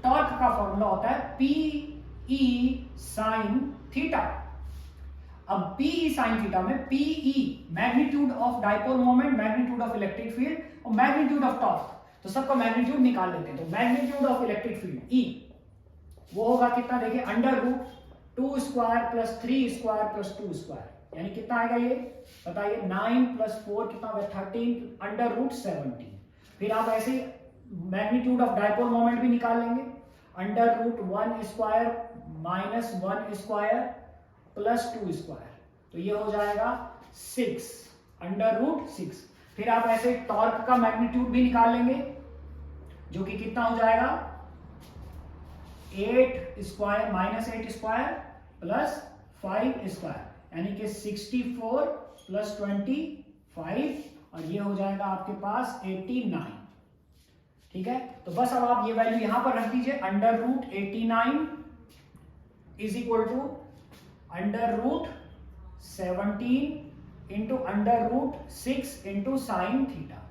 टॉर्क का फॉर्मूला होता है PE sin थीटा। अब PE sin थीटा में PE magnitude of dipole moment, magnitude of electric field और मैग्नीट्यूड ऑफ टॉर्क, तो सबका मैग्नीट्यूड निकाल लेते हैं। तो magnitude of electric field E वो होगा कितना, देखिए under root 2 square plus 3 square plus 2 square, यानी कितना आएगा ये बताइए, 9 प्लस 4 कितना होगा 13 अंडर रूट 17। फिर आप ऐसे मैग्नीट्यूड ऑफ डाइपोल मोमेंट भी निकाल लेंगे, under root 1 square minus 1 square plus 2 square, तो ये हो जाएगा 6 अंडर रूट 6। फिर आप ऐसे टॉर्क का मैग्नीट्यूड भी निकाल लेंगे, जो कि कितना हो जाएगा 8 square minus 8 square plus 5 square, यानी कि 64 प्लस 25, और ये हो जाएगा आपके पास 89। ठीक है, तो बस अब आप ये वैल्यू यहां पर रख दीजिए, under root 89 is equal to under root 17 into under root 6 into sine theta.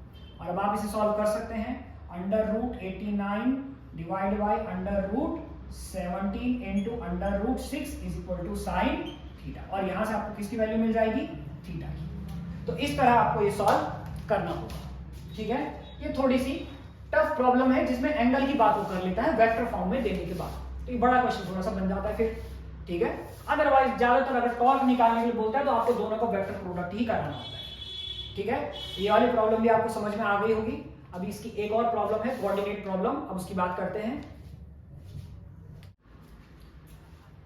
और अब आप इसे सॉल्व कर सकते हैं, under root 89 divide by under root 17 into under root 6 is equal to sine theta, और यहां से आपको किसकी वैल्यू मिल जाएगी, थीटा की। तो इस तरह आपको ये सॉल्व करना होगा। ठीक है, ये थोड़ी सी टफ प्रॉब्लम है जिसमें एंगल की बात वो कर लेता है वेक्टर फॉर्म में देने के बाद, तो ये बड़ा क्वेश्चन थोड़ा सा बन जाता है फिर। ठीक है, अदरवाइज ज्यादातर अगर टॉर्क निकालने के लिए बोलता है तो आपको दोनों का वेक्टर प्रोडक्ट ही कराना होता है। ठीक है, ये वाली प्रॉब्लम भी आपको समझ में आ गई होगी। अभी इसकी एक और प्रॉब्लम है कोऑर्डिनेट प्रॉब्लम, अब उसकी बात करते हैं।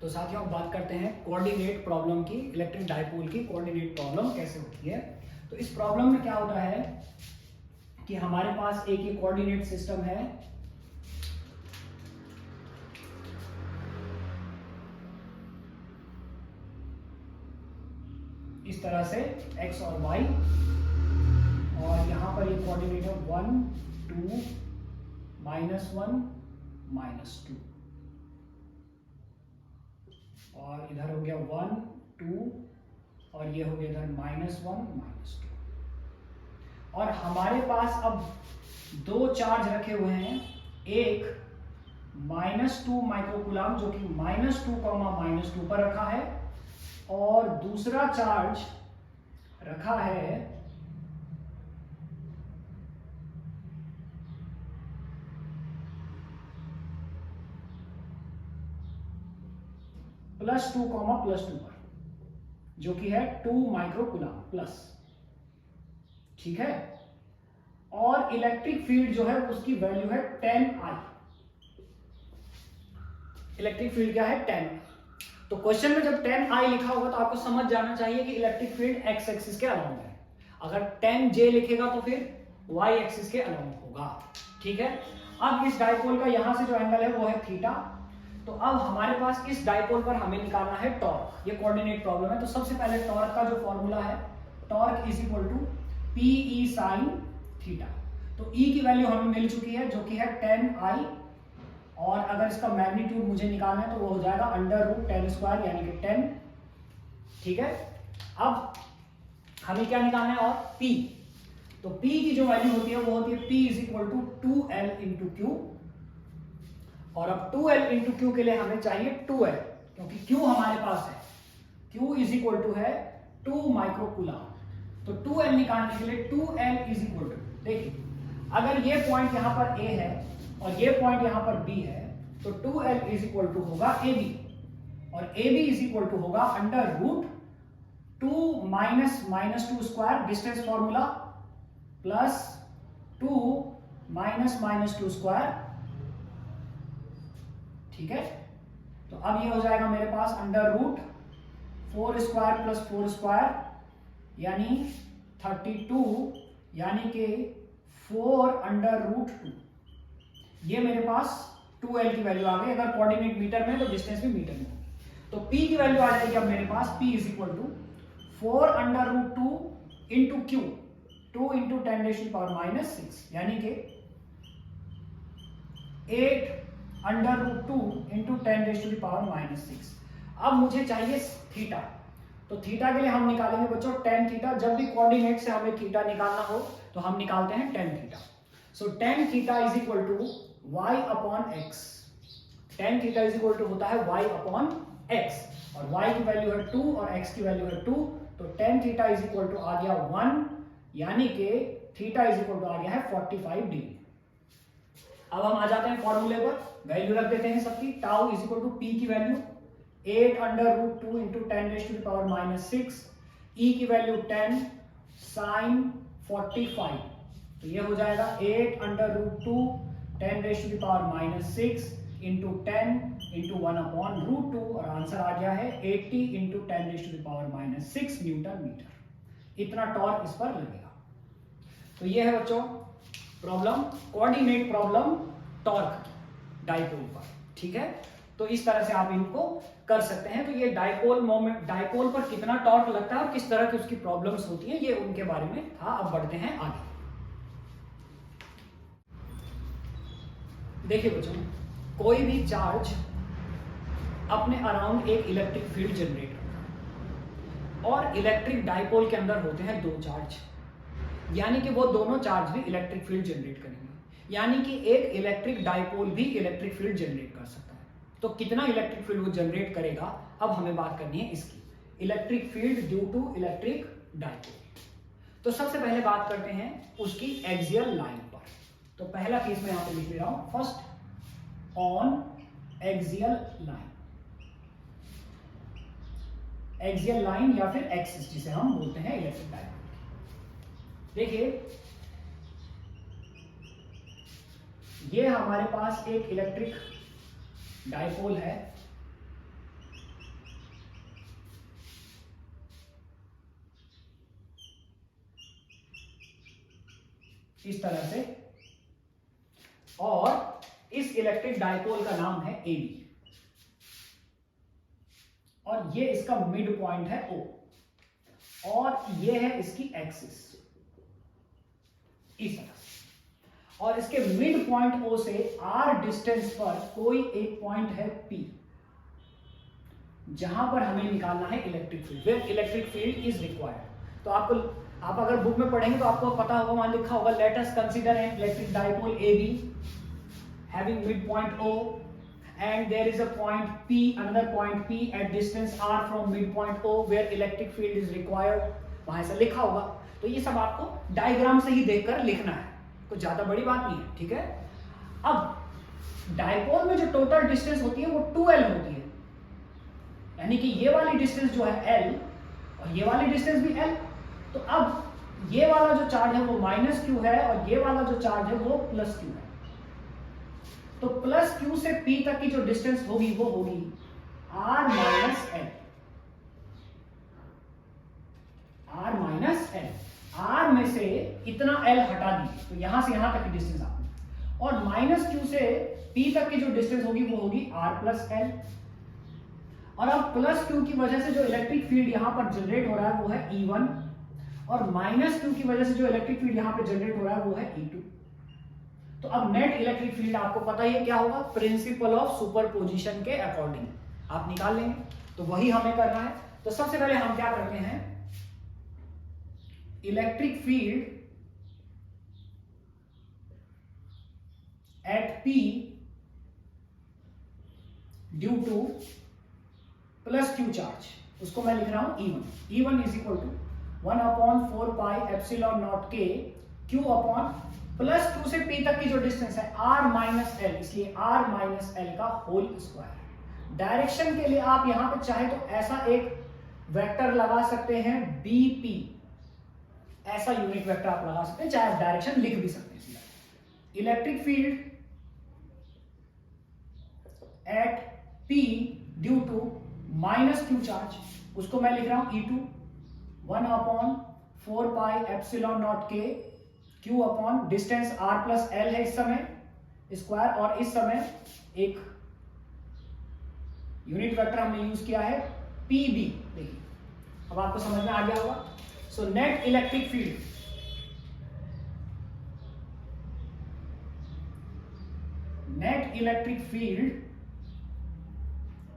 तो साथियों अब बात करते हैं कोऑर्डिनेट प्रॉब्लम की, इलेक्ट्रिक डाइपोल की कोऑर्डिनेट प्रॉब्लम कैसे होती है। तो इस प्रॉब्लम में क्या होता है कि हमारे पास एक ये कोऑर्डिनेट सिस्टम है, इस तरह से x और y, और यहां पर ये कोऑर्डिनेट है 1 2 -1 -2, और इधर हो गया 1 2, और ये हो गया इधर -1 -2। और हमारे पास अब दो चार्ज रखे हुए हैं, एक -2 माइक्रोकूलम जो कि -2, -2 पर रखा है, और दूसरा चार्ज रखा है +2, +2 पर, जो कि है 2 माइक्रोकूलम प्लस। ठीक है, और इलेक्ट्रिक फील्ड जो है उसकी वैल्यू है 10I। इलेक्ट्रिक फील्ड क्या है 10। तो क्वेश्चन में जब 10I लिखा होगा तो आपको समझ जाना चाहिए कि इलेक्ट्रिक फील्ड x एक्सिस के अलाउंग है। अगर 10J लिखेगा तो फिर y एक्सिस के अलाउंग होगा। ठीक है, अब इस डाइपोल का यहां से जो एंगल है वो है थीटा। तो अब हमारे पास इस डाइपोल पर हमें निकालना है टॉर्क। ये कोऑर्डिनेट प्रॉब्लम है, तो सबसे पहले टॉर्क का जो फॉर्मूला है, torque is equal to PE sin theta. तो E की वैल्यू हमें मिल चुकी है जो कि है 10I, और अगर इसका मैग्नीट्यूड मुझे निकालना है तो वो हो जाएगा अंडर रूट 10 स्क्वायर यानी कि 10। ठीक है, अब हमें क्या निकालना है, और P। तो P की जो वैल्यू होती है वो होती है P is equal to 2L into Q, और अब 2L इंटू क्यू के लिए हमें चाहिए 2L, क्योंकि Q हमारे पास है, Q इज इक्वल टू है 2 माइक्रोकूलम। तो 2L निकालने के लिए 2L इज इक्वल टू, देखिए अगर ये पॉइंट यहां पर A है और ये पॉइंट यहां पर B है, तो 2L इज इक्वल टू होगा AB, और AB इज इक्वल टू होगा under root 2 -2 square distance formula plus 2 -2 square. ठीक है, तो अब ये हो जाएगा मेरे पास under root 4 square plus 4 square यानी 32, यानी कि 4 अंडर रूट 2। ये मेरे पास 2L की वैल्यू आ गई। अगर कोऑर्डिनेट मीटर में तो डिस्टेंस भी मीटर में। तो P की वैल्यू आ जाएगी अब मेरे पास P is equal to 4 under root 2 into Q, 2 into 10⁻⁻⁶, यानी कि 8 अंडर रूट 2 इंटू 10⁻⁻⁶। अब मुझे चाहिए थीटा, तो थीटा के लिए हम निकालेंगे बच्चों टेन थीटा। जब भी कोऑर्डिनेट से हमें थीटा निकालना हो तो हम निकालते हैं tan theta. So tan theta is equal to y upon x. Tan theta is equal to होता है वाई अपॉन एक्स, और y की वैल्यू है 2 और x की वैल्यू है 2, तो tan theta is equal to आ गया 1, यानी कि थीटा इज इक्वल टू आ गया है 45 डिग्री। अब हम आ जाते हैं फॉर्मूले पर, वैल्यू रख देते हैं सबकी। Tau is equal to p की value 8 under root 2 into 10 raise to the power minus 6, e की वैल्यू 10 साइन 45, तो ये हो जाएगा 8 under root 2 10 raise to the power minus 6 into 10 into 1 upon root 2, और आंसर आ गया है 80 into 10 raise to the power minus 6 newton metre. इतना टॉर्क इस पर लगेगा। तो ये है बच्चों problem, coordinate problem torque dipole पर, ठीक है। तो इस तरह से आप इनको कर सकते हैं। तो ये डाइपोल मोमेंट, डाइपोल पर कितना टॉर्क लगता है और किस तरह की उसकी प्रॉब्लम्स होती है, ये उनके बारे में था। अब बढ़ते हैं आगे। देखिए बच्चों, कोई भी चार्ज अपने अराउंड एक इलेक्ट्रिक फील्ड जनरेट करता है, और इलेक्ट्रिक डाइपोल के अंदर होते हैं दो चार्ज, यानी कि वो दोनों चार्ज भी इलेक्ट्रिक फील्ड जनरेट करेंगे, यानी कि एक इलेक्ट्रिक डाइपोल भी इलेक्ट्रिक फील्ड जनरेट कर सकता है। तो कितना इलेक्ट्रिक फील्ड वो जनरेट करेगा, अब हमें बात करनी है इसकी, electric field due to electric dipole. तो सबसे पहले बात करते हैं उसकी एक्सियल लाइन पर। तो पहला केस मैं यहां पे लिख ले रहा हूं, first on axial line, axial line या फिर एक्सिस जिसे हम बोलते हैं इलेक्ट्रिक डाइपोल। देखिए ये हमारे पास एक इलेक्ट्रिक डाइपोल है, इस तरह से, और इस इलेक्ट्रिक डाइपोल का नाम है AB, और ये इसका मिड पॉइंट है O, और ये है इसकी एक्सिस, इस तरह से। और इसके मिड पॉइंट O से R डिस्टेंस पर कोई एक पॉइंट है P, जहां पर हमें निकालना है electric field, where electric field is required. तो आप अगर बुक में पढ़ेंगे तो आपको पता होगा, वहां लिखा होगा let us consider an electric dipole AB having midpoint O and there is a point P, another point P at distance R from midpoint O where electric field is required, वहां ऐसा लिखा होगा। तो ये सब आपको डायग्राम से ही देखकर लिखना है, कुछ ज्यादा बड़ी बात नहीं है, ठीक है। अब डाइपोल में जो टोटल डिस्टेंस होती है वो 2L होती है, यानी कि ये वाली डिस्टेंस जो है L और ये वाली डिस्टेंस भी L। तो अब ये वाला जो चार्ज है वो -Q है और ये वाला जो चार्ज है वो +Q है। तो +Q से P तक की जो डिस्टेंस होगी वो होगी R minus L, R minus L। R में से इतना L हटा दीजिए, तो यहां से यहां तक की डिस्टेंस आपने, और -Q से P तक की जो डिस्टेंस होगी वो होगी R प्लस L। और अब +Q की वजह से जो इलेक्ट्रिक फील्ड यहां पर जनरेट हो रहा है वो है E1, और -Q की वजह से जो इलेक्ट्रिक फील्ड यहां पर जनरेट हो रहा है वो है E2। तो अब नेट इलेक्ट्रिक फील्ड आपको पता ही है क्या होगा, प्रिंसिपल ऑफ सुपरपोजिशन के अकॉर्डिंग आप निकाल लेंगे, तो वही हमें करना है। तो सबसे पहले हम क्या करते हैं, electric field at P due to +Q charge, उसको मैं लिख रहा हूं E1। E1 is equal to 1/4 pi epsilon naught K Q upon +Q से P तक की जो डिस्टेंस है R माइनस L, इसलिए R माइनस L का होल स्क्वायर। डायरेक्शन के लिए आप यहां पे चाहे तो ऐसा एक वेक्टर लगा सकते हैं BP, ऐसा यूनिट वेक्टर आप लगा सकते हैं, चाहे आप डायरेक्शन लिख भी सकते हैं। Electric field at P due to -Q charge, उसको मैं लिख रहा हूं E2 1/4 pi epsilon naught K Q upon distance R plus L है इस समय स्क्वायर, और इस समय एक यूनिट वेक्टर हमने यूज किया है PB। देखिए अब आपको समझ में आ गया होगा। So net electric field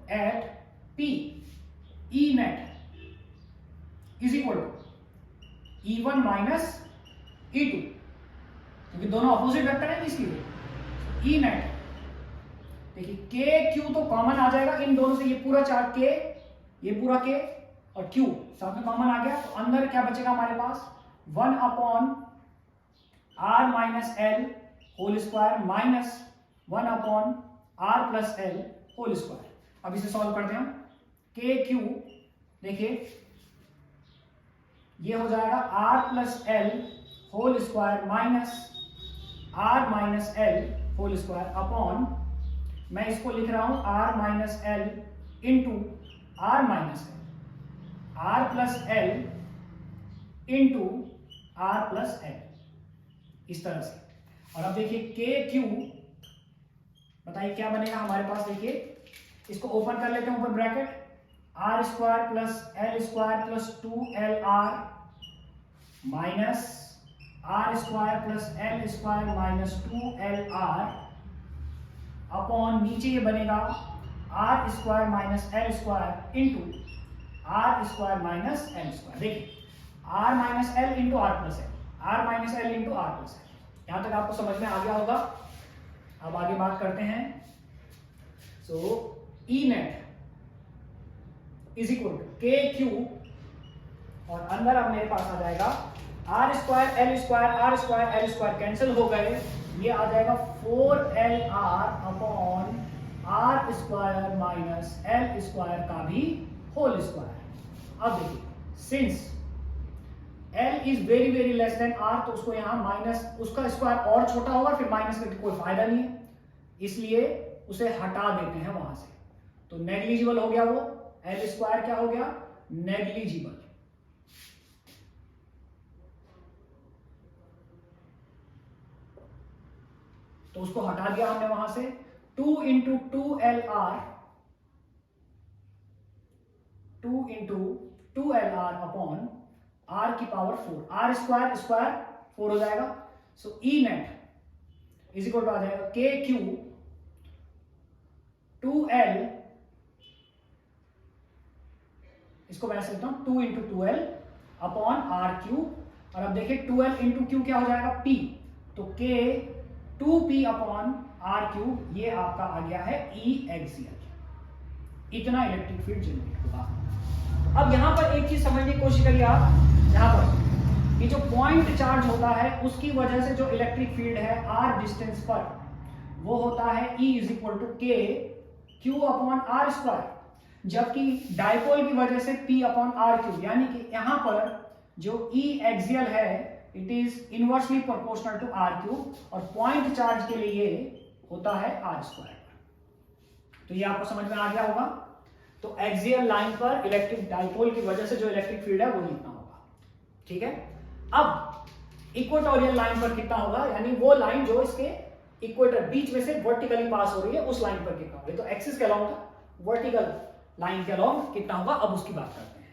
at P E net is equal to E1 minus E2, क्योंकि दोनों ऑपोजिट वेक्टर है इसलिए E net, देखिए K Q तो कॉमन आ जाएगा इन दोनों से, ये पूरा चार्ज K, ये पूरा K और Q साथ में कॉमन आ गया, तो अंदर क्या बचेगा हमारे पास 1 upon R minus L whole square minus 1 upon R plus L whole square. अब इसे सॉल्व करते हैं हम, K Q देखिए ये हो जाएगा R plus L whole square minus R minus L whole square upon, मैं इसको लिख रहा हूं R minus L into R minus L, R plus L into R plus L, इस तरह से। और अब देखिए K Q, बताइए क्या बनेगा हमारे पास, देखिए इसको ओपन कर लेते हैं ऊपर bracket, R square plus L square plus 2LR minus R square plus L square minus 2LR upon नीचे ये बनेगा R square minus L square into R square minus L square. देखिए R minus L into R plus L, R minus L into R plus L, यहां तक आपको समझ में आ गया होगा। अब आगे बात करते हैं, so E net is equal to K Q, और अंदर अब मेरे पास आ जाएगा R square L square, R square L square cancel हो गए, ये आ जाएगा 4LR upon R square minus L square का भी होल स्क्वायर। अब देखिए since L is very very less then R, तो उसको यहां माइनस, उसका स्क्वायर और छोटा होगा, फिर माइनस करके कोई फायदा नहीं है, इसलिए उसे हटा देते हैं वहां से, तो नेग्लिजिबल हो गया वो, L स्क्वायर क्या हो गया, नेग्लिजिबल। तो उसको हटा दिया हमने वहां से, 2 into 2LR, 2 into 2LR upon R की पावर 4, R स्क्वायर स्क्वायर 4 हो जाएगा, so E net is equal to आ जाएगा K Q 2L, इसको मैं ऐसे लिखता हूं 2 into 2L upon R cube, और अब देखिए 2L इंटू क्यू क्या हो जाएगा P, तो K 2P upon R cube, ये आपका आ गया है E एक्सियल, इतना इलेक्ट्रिक फील्ड जनरेट होगा। अब यहां पर एक चीज समझने की कोशिश करिए आप, यहां पर ये जो पॉइंट चार्ज होता है उसकी वजह से जो इलेक्ट्रिक फील्ड है R डिस्टेंस पर, वो होता है E is equal to K Q upon R square, जबकि डायपोल की वजह से P अपॉन R क्यूब, यानी कि यहां पर जो E एक्सियल है it is inversely proportional to R cube, और पॉइंट चार्ज के लिए ये होता है R स्क्वायर। तो ये आपको समझ में आ गया होगा। तो एक्सियल लाइन पर इलेक्ट्रिक डायपोल की वजह से जो इलेक्ट्रिक फील्ड है वो इतना होगा, ठीक है। अब इक्वेटोरियल लाइन पर कितना होगा, यानी वो लाइन जो इसके इक्वेटर बीच में से वर्टिकली पास हो रही है, उस लाइन पर कितना होगा, तो एक्सिस के अलोंग था, वर्टिकल लाइन के अलोंग कितना होगा, अब उसकी बात करते हैं।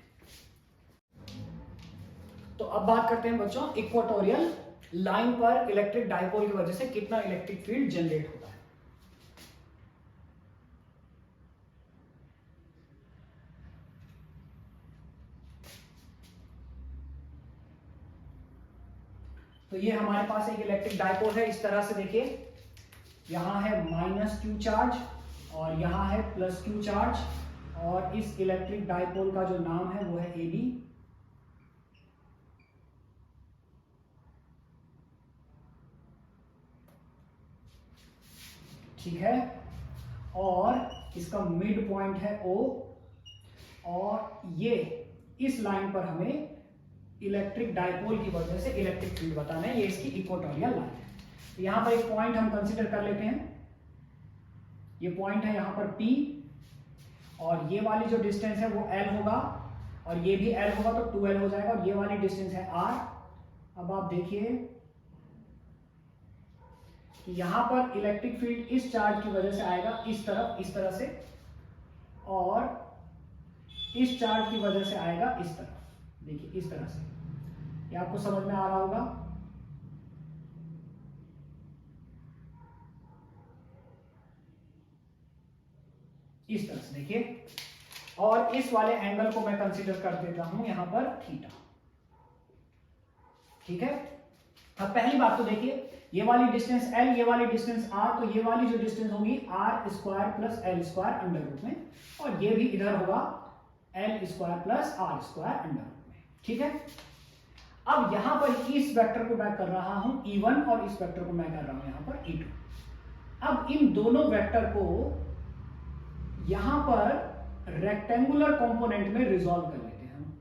तो अब बात करते हैं बच्चों इक्वेटोरियल लाइन पर इलेक्ट्रिक डायपोल की वजह से कितना इलेक्ट्रिक फील्ड जनरेट होता है। तो ये हमारे पास एक इलेक्ट्रिक डायपोल है, इस तरह से देखिए, यहां है माइनस क्यू चार्ज और यहां है प्लस क्यू चार्ज, और इस इलेक्ट्रिक डायपोल का जो नाम है वो है AB, ठीक है, और इसका मिड पॉइंट है O, और ये इस लाइन पर हमें इलेक्ट्रिक डायपोल की वजह से इलेक्ट्रिक फील्ड बताना है, ये इसकी इक्वेटोरियल लाइन है। तो यहां पर एक पॉइंट हम कंसीडर कर लेते हैं, ये पॉइंट है यहां पर P, और ये वाली जो डिस्टेंस है वो L होगा, और ये भी L होगा, तो 2L हो जाएगा, और ये वाली डिस्टेंस है R। अब आप देखिए कि यहां पर इलेक्ट्रिक फील्ड इस चार्ज की वजह से आएगा इस तरफ, इस तरह से, और इस चार्ज की वजह से आएगा इस तरफ, देखिए इस तरह से, ये आपको समझ में आ रहा होगा। इस तरह से देखिए, और इस वाले एंगल को मैं कंसीडर कर देता हूं यहां पर थीटा। ठीक है, अब पहली बात तो देखिए, ये वाली डिस्टेंस l, ये वाली डिस्टेंस r, तो ये वाली जो डिस्टेंस होगी r square plus L square under root में, और ये भी इधर होगा l square plus r square under root में। ठीक है, अब यहां पर इस वेक्टर को मैं कर रहा हूं E1 और इस वेक्टर को मैं कर रहा हूं यहां पर E2। अब इन दोनों वेक्टर को यहां पर रेक्टेंगुलर कंपोनेंट में रिजॉल्व कर लेते हैं हम।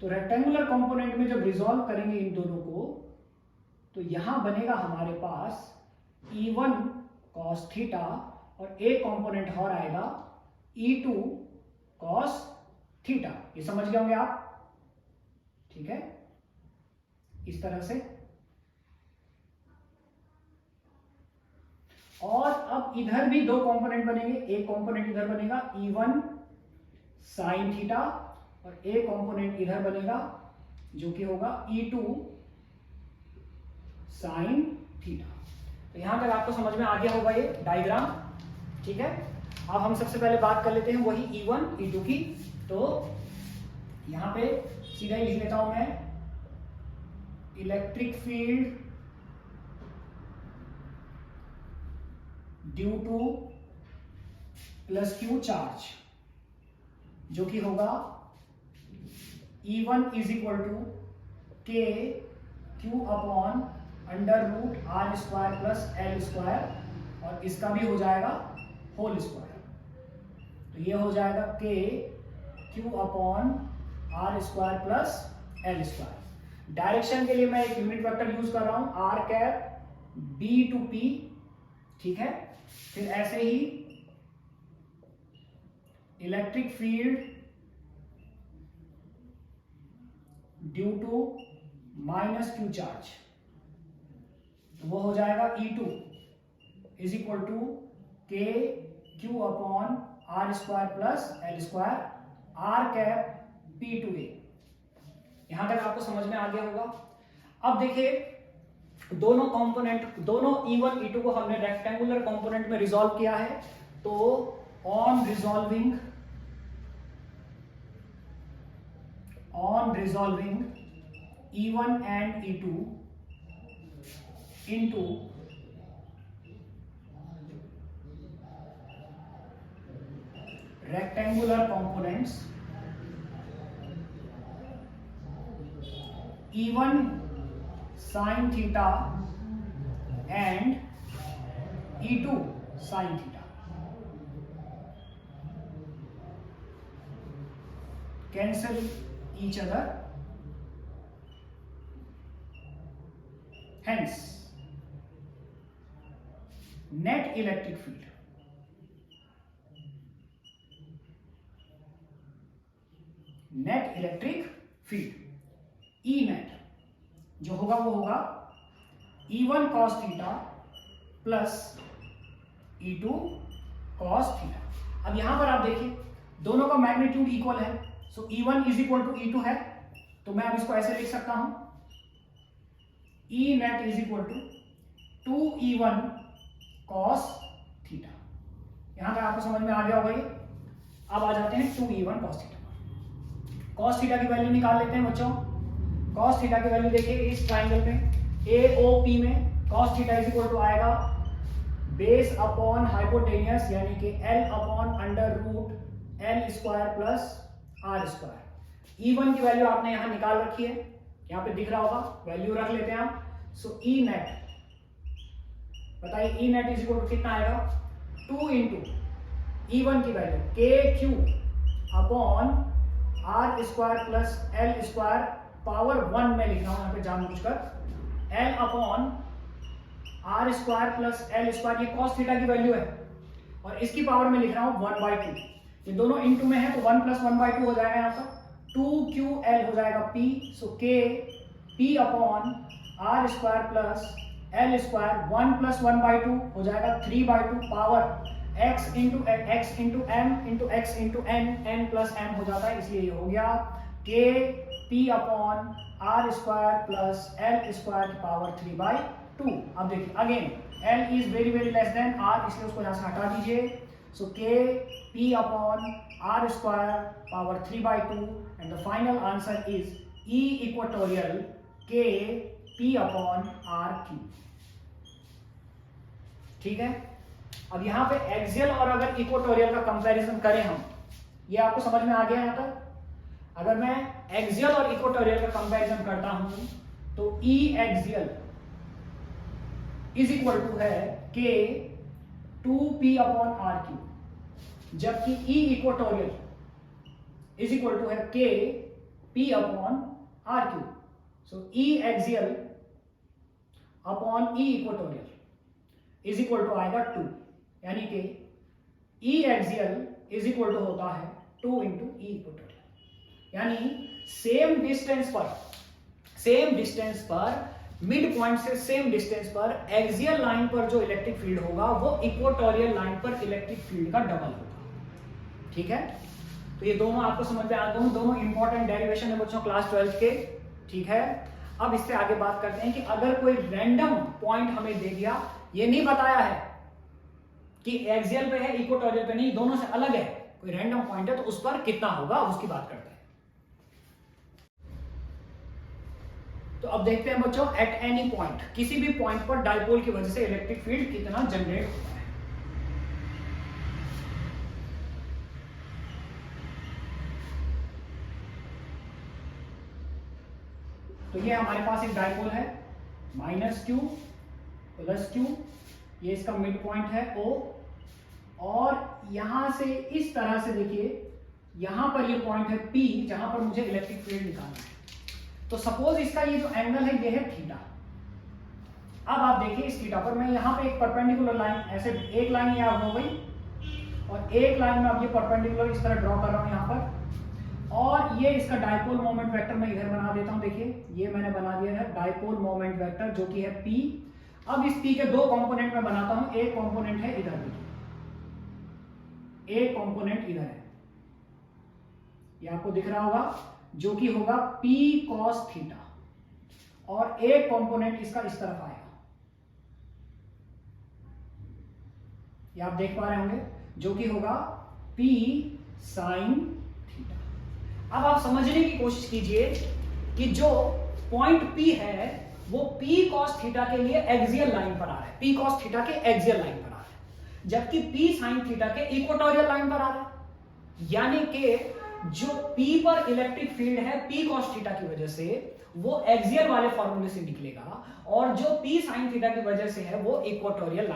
तो रेक्टेंगुलर कंपोनेंट में जब रिजॉल्व करेंगे इन दोनों को, तो यहां बनेगा हमारे पास E1 cos थीटा और एक कंपोनेंट और आएगा E2 cos थीटा। ये समझ गए होंगे आप? ठीक है, इस तरह से। और अब इधर भी दो कंपोनेंट बनेंगे, एक कंपोनेंट इधर बनेगा E1 sin थीटा और एक कंपोनेंट इधर बनेगा जो कि होगा E2 sin थीटा। तो यहां तक आपको समझ में आ गया होगा ये डायग्राम। ठीक है, अब हम सबसे पहले बात कर लेते हैं वही E1 E2 की। तो यहां पे सीधा ही लिख लेता हूं मैं, electric field due to plus Q charge, जो कि होगा E1 is equal to K Q upon under root R square plus L square, और इसका भी हो जाएगा होल स्क्वायर। तो ये हो जाएगा K Q upon R square plus L square. Direction के लिए मैं एक यूनिट वेक्टर यूज कर rहा हूं, R cap B to P. ठीक है, फिर ऐसे ही electric field due to minus Q charge, तो वो हो जाएगा E2 is equal to K Q upon R square plus L square, R cap P to A. यहां तक आपको समझ में आ गया होगा। अब देखिए, दोनों कंपोनेंट, दोनों E1 E2 को हमने रेक्टेंगुलर कंपोनेंट में रिजॉल्व किया है। तो on resolving E1 and E2 into rectangular components, E1 sin theta and E2 sin theta cancel each other, hence net electric field E net जो होगा वो होगा E1 cos theta plus E2 cos theta. अब यहां पर आप देखिए, दोनों का मैग्नीट्यूड इक्वल है, सो E1 is equal to E2 है। तो मैं अब इसको ऐसे लिख सकता हूं, E net is equal to 2E1 cos theta. यहां तक आपको समझ में आ गया होगा ये। अब आ जाते हैं 2E1 cos theta. cos theta की वैल्यू निकाल लेते हैं बच्चों। cos थीटा की वैल्यू देखिए, इस ट्राइंगल में AOP में cos theta is equal to आएगा बेस अपॉन हाइपोटेनियस, यानी कि L upon under root L square plus R square. E1 की वैल्यू आपने यहां निकाल रखी है, यहां पे दिख रहा होगा, वैल्यू रख लेते हैं आप। सो E नेट, बताइए E net is equal to कितना आएगा, 2 इंटू E1 की value K Q upon R square plus L square power 1 में लिख रहा हूं यहां पे जानबूझकर, L upon R square plus L square, ये cos थीटा की वैल्यू है, और इसकी पावर में लिख रहा हूं 1/2। ये दोनों इनटू में है तो 1 प्लस 1/2 हो जाएगा यहाँ पर, 2QL हो जाएगा P, so K P upon R square plus L square 1 plus 1/2 हो जाएगा 3/2 power x into m into x into n, n plus m हो जाता है, इसलिए ये हो गया K P upon R square plus L square की पावर 3/2। अब देखिए again L is very very less than R, इसलिए उसको यहां से हटा दीजिए। So K P upon R square power 3/2 and the final answer is E equatorial K P upon R cube. ठीक है, अब यहां पे एक्सियल और अगर इक्वेटोरियल का कंपैरिजन करें हम, ये आपको समझ में आ गया यहां तक? अगर मैं एक्सियल और इक्वेटोरियल का कंपैरिजन करता हूं तो E axial is equal to है K 2p upon R cube, जबकि E equatorial is equal to है K p upon R cube. So E axial upon E equatorial is equal to आएगा 2, यानी कि E axial is equal to होता है 2 इंटू ई इक्वेटोरियल। यानी सेम डिस्टेंस पर मिड पॉइंट से सेम डिस्टेंस पर एक्सियल लाइन पर जो इलेक्ट्रिक फील्ड होगा वो इक्वेटोरियल लाइन पर इलेक्ट्रिक फील्ड का डबल होगा। ठीक है, तो ये दोनों आपको समझ में आ गए, दोनों इंपॉर्टेंट डेरिवेशन है बच्चों क्लास 12 के। ठीक है, अब इससे आगे बात करते हैं कि अगर कोई रैंडम पॉइंट हमें दे दिया, ये नहीं बताया है कि एक्सियल पे है इक्वेटोरियल पे नहीं, दोनों से अलग है, कोई रैंडम पॉइंट है तो उस पर कितना होगा उसकी बात करते हैं। तो अब देखते हैं बच्चों एट एनी पॉइंट, किसी भी पॉइंट पर डाइपोल की वजह से इलेक्ट्रिक फील्ड कितना जनरेट होता है। तो ये हमारे पास एक डाइपोल है, -q +q, ये इसका मिड पॉइंट है O, और यहां से इस तरह से देखिए यहां पर ये पॉइंट है P जहां पर मुझे इलेक्ट्रिक फील्ड निकालना है। तो सपोज इसका ये जो एंगल है ये है थीटा। अब आप देखिए इस थीटा पर मैं यहां पे एक परपेंडिकुलर लाइन, ऐसे एक लाइन यहां हो गई और एक लाइन में अब ये परपेंडिकुलर इस तरह ड्रॉ कर रहा हूं यहां पर, और ये इसका डाइपोल मोमेंट वेक्टर मैं इधर बना देता हूं। देखिए ये मैंने बना दिया है डाइपोल मोमेंट वेक्टर जो कि है P। अब इस P के दो कंपोनेंट में बनाता हूं, एक कंपोनेंट है इधर, देखिए एक कंपोनेंट इधर है, ये आपको दिख रहा होगा, जो कि होगा P cos थीटा, और एक कंपोनेंट इसका इस तरफ आएगा, ये आप देख पा रहे होंगे, जो कि होगा P sin थीटा। अब आप समझने की कोशिश कीजिए कि जो पॉइंट P है वो P cos थीटा के लिए एक्सियल लाइन पर आ रहा है, P cos थीटा के एक्सियल लाइन पर आ रहा है, जबकि P sin थीटा के इक्वेटोरियल लाइन पर आ रहा है। यानी कि जो P पर इलेक्ट्रिक फील्ड है P cos थीटा की वजह से वो एक्सियल वाले फॉर्मूले से निकलेगा, और जो P sin थीटा की वजह से है वो इक्वेटोरियल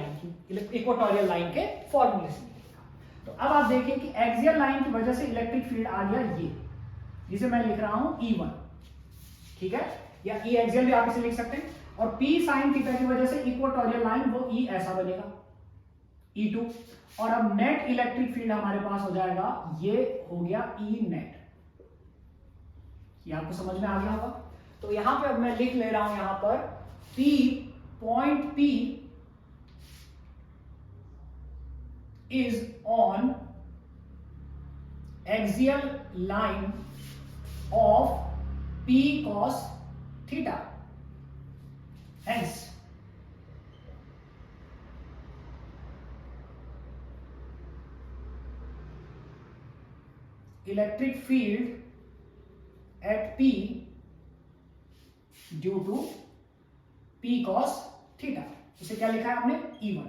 लाइन के फॉर्मूले से निकलेगा। तो अब आप देखिए कि एक्सियल लाइन की वजह से इलेक्ट्रिक फील्ड आ गया ये, जिसे मैं लिख रहा हूं E1, ठीक है, या E एक्सियल भी आप इसे लिख सकते हैं, और P sin थीटा की वजह से इक्वेटोरियल लाइन वो E ऐसा बनेगा E2, और अब नेट इलेक्ट्रिक फील्ड हमारे पास हो जाएगा, ये हो गया E नेट। ये आपको समझ में आ गया होगा। तो यहां पे अब मैं लिख ले रहा हूं यहां पर P, point P is on axial line of P cos theta, hence electric field at P due to P cos theta, इसे क्या लिखा है हमने E1।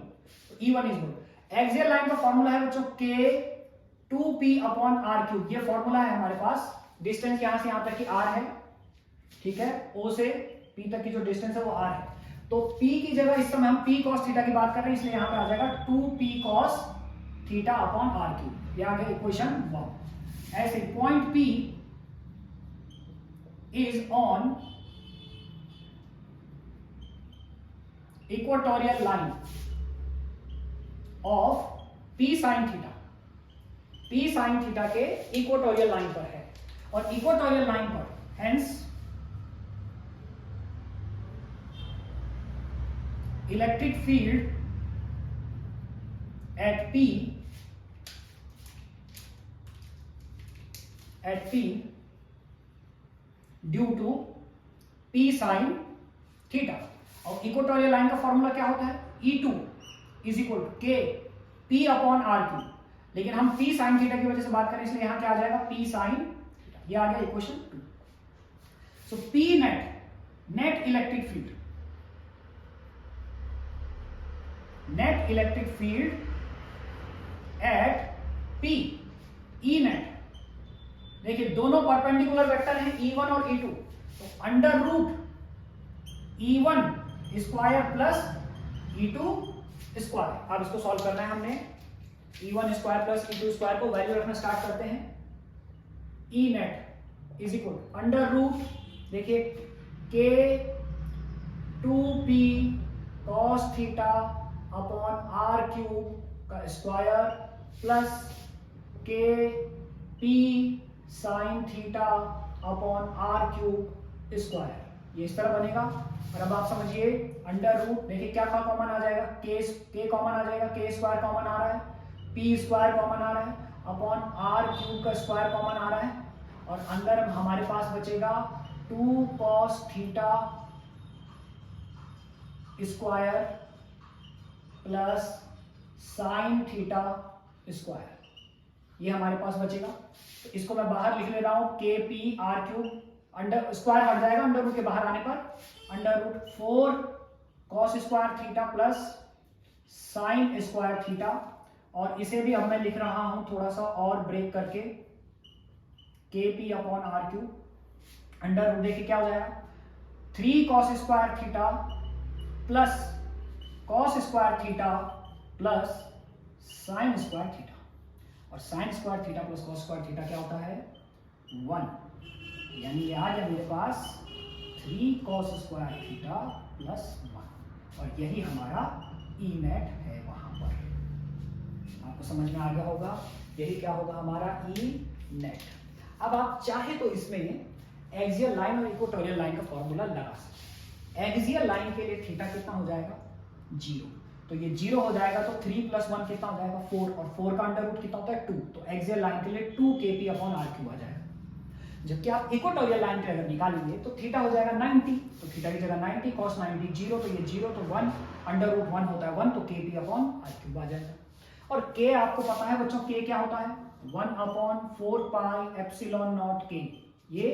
तो E1 is good. Axial line का फॉर्मूला है बच्चों K 2P upon R cube, ये फॉर्मूला है हमारे पास। डिस्टेंस यहां से यहां तक की R है, ठीक है, O से P तक की जो डिस्टेंस है वो R है। तो P की जगह इस समय हम P cos थीटा की बात कर रहे हैं, इसलिए यहां पे आ जाएगा 2P cos theta upon R cube, ये आ गया इक्वेशन 1। ऐसे point P is on equatorial line of P sin theta, P sin theta के इक्वेटोरियल लाइन पर है, और इक्वेटोरियल लाइन पर hence electric field at P due to P sine theta. और इक्वेटोरियल लाइन का फॉर्मूला क्या होता है? E2 is equal to K P upon RQ। लेकिन हम P साइन थीटा की वजह से बात करें, इसलिए यहां क्या आ जाएगा? P sine theta. ये आ गया equation 2। So P net electric field, net electric field at P, E net. देखिए दोनों परपेंडिकुलर वेक्टर हैं E1 और E2, तो under root E1 square plus E2 square. अब इसको सॉल्व करना है हमने। E1 square plus E2 square को वैल्यू रखना स्टार्ट करते हैं। E net is equal under root, देखिए K 2P cos theta upon R cube का square plus K P sine theta upon R cube square. ये इस तरह बनेगा। और अब आप समझिए अंडर रूट, देखिए क्या कॉमन आ जाएगा? K कॉमन आ जाएगा, K स्क्वायर कॉमन आ रहा है, P स्क्वायर कॉमन आ रहा है अपॉन R क्यूब का स्क्वायर कॉमन आ रहा है, और अंदर हमारे पास बचेगा 2 cos theta square plus sine theta square. ये हमारे पास बचेगा। तो इसको मैं बाहर लिख ले रहा हूं, K P R cube, under square हट जाएगा अंडर रूट के बाहर आने पर, under root 4 cos square theta plus sine square theta. और इसे भी अब मैं लिख रहा हूं थोड़ा सा और ब्रेक करके, K P upon R cube, under root देखिए क्या हो जाएगा? 3 cos square theta plus cos square theta plus sine square theta. और sine square theta plus cos square theta क्या होता है? 1। यानी ये आ गया मेरे पास 3 cos स्क्वायर थीटा प्लस 1। और यही हमारा E नेट है वहां पर। आपको समझ में आ गया होगा, यही क्या होगा हमारा E नेट। अब आप चाहे तो इसमें एक्सियल लाइन और इक्वेटोरियल लाइन का फॉर्मूला लगा सकते हैं। एक्सियल लाइन के लिए थीटा कितना हो जाएगा? 0। तो ये 0 हो जाएगा, तो 3 + 1 कितना हो जाएगा? 4, और 4 का अंडर रूट कितना होता है? 2। तो एक्सियल लाइन के लिए 2 kp अपॉन r क्यूब आ जाएगा। जबकि आप इक्वेटोरियल लाइन पे अगर निकालेंगे तो थीटा हो जाएगा 90, तो थीटा की जगह 90 cos 90 0, तो ये 0 तो 1, अंडर रूट 1 होता है 1, तो kp अपॉन r क्यूब आ जाएगा। और k आपको पता है बच्चों, k क्या होता है? 1/4 एप्सिलॉन नॉट k। ये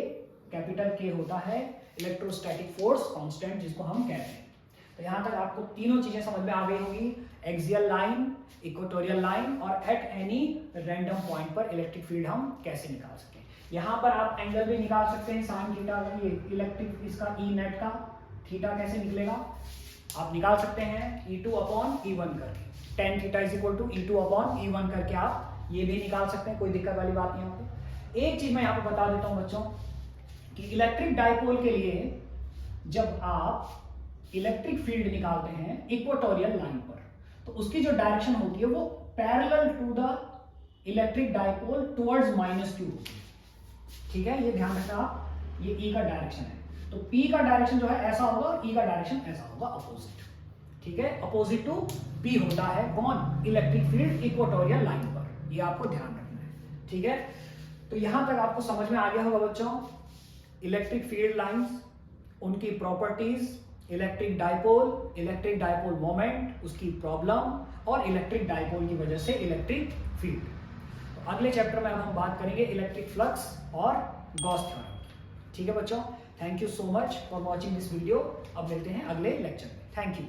कैपिटल K होता है इलेक्ट्रोस्टैटिक फोर्स कांस्टेंट, जिसको हम कहते हैं। तो यहां तक आपको तीनों चीजें समझ में आ गई होंगी, एक्सियल लाइन, इक्वेटोरियल लाइन, और एट एनी रैंडम पॉइंट पर इलेक्ट्रिक फील्ड हम कैसे निकाल सकते हैं। यहां पर आप एंगल भी निकाल सकते हैं, साइन थीटा, ये इलेक्ट्रिक इसका E नेट का थीटा कैसे निकलेगा आप निकाल सकते हैं, E2 अपॉन E1 करके, tan theta is equal to E2 upon E1 करके आप ये भी निकाल सकते हैं, कोई दिक्कत वाली बात नहीं। यहाँ पे एक चीज मैं यहाँ पे बता देता हूँ बच्चों कि इलेक्ट्रिक डाइपोल के लिए जब आप इलेक्ट्रिक फील्ड निकालते हैं इक्वेटोरियल लाइन पर, तो उसकी जो डायरेक्शन होती है वो parallel to the electric dipole towards -q होती है। ठीक है, ये ध्यान रखना आप, ये E का डायरेक्शन है, तो P का डायरेक्शन जो है ऐसा होगा और E का डायरेक्शन ऐसा होगा, अपोजिट। ठीक है, अपोजिट टू P होता है कौन? इलेक्ट्रिक फील्ड इक्वेटोरियल लाइन पर, ये आपको ध्यान रखना है। ठीक है, तो यहां तक आपको समझ में आ गया होगा बच्चों इलेक्ट्रिक फील्ड लाइंस, उनकी प्रॉपर्टीज, इलेक्ट्रिक डाइपोल मोमेंट, उसकी प्रॉब्लम, और इलेक्ट्रिक डाइपोल की वजह से इलेक्ट्रिक फील्ड। तो अगले चैप्टर में अब हम बात करेंगे इलेक्ट्रिक फ्लक्स और गॉस थ्योरम। ठीक है बच्चों, thank you so much for watching this video. अब मिलते हैं अगले लेक्चर में। Thank you.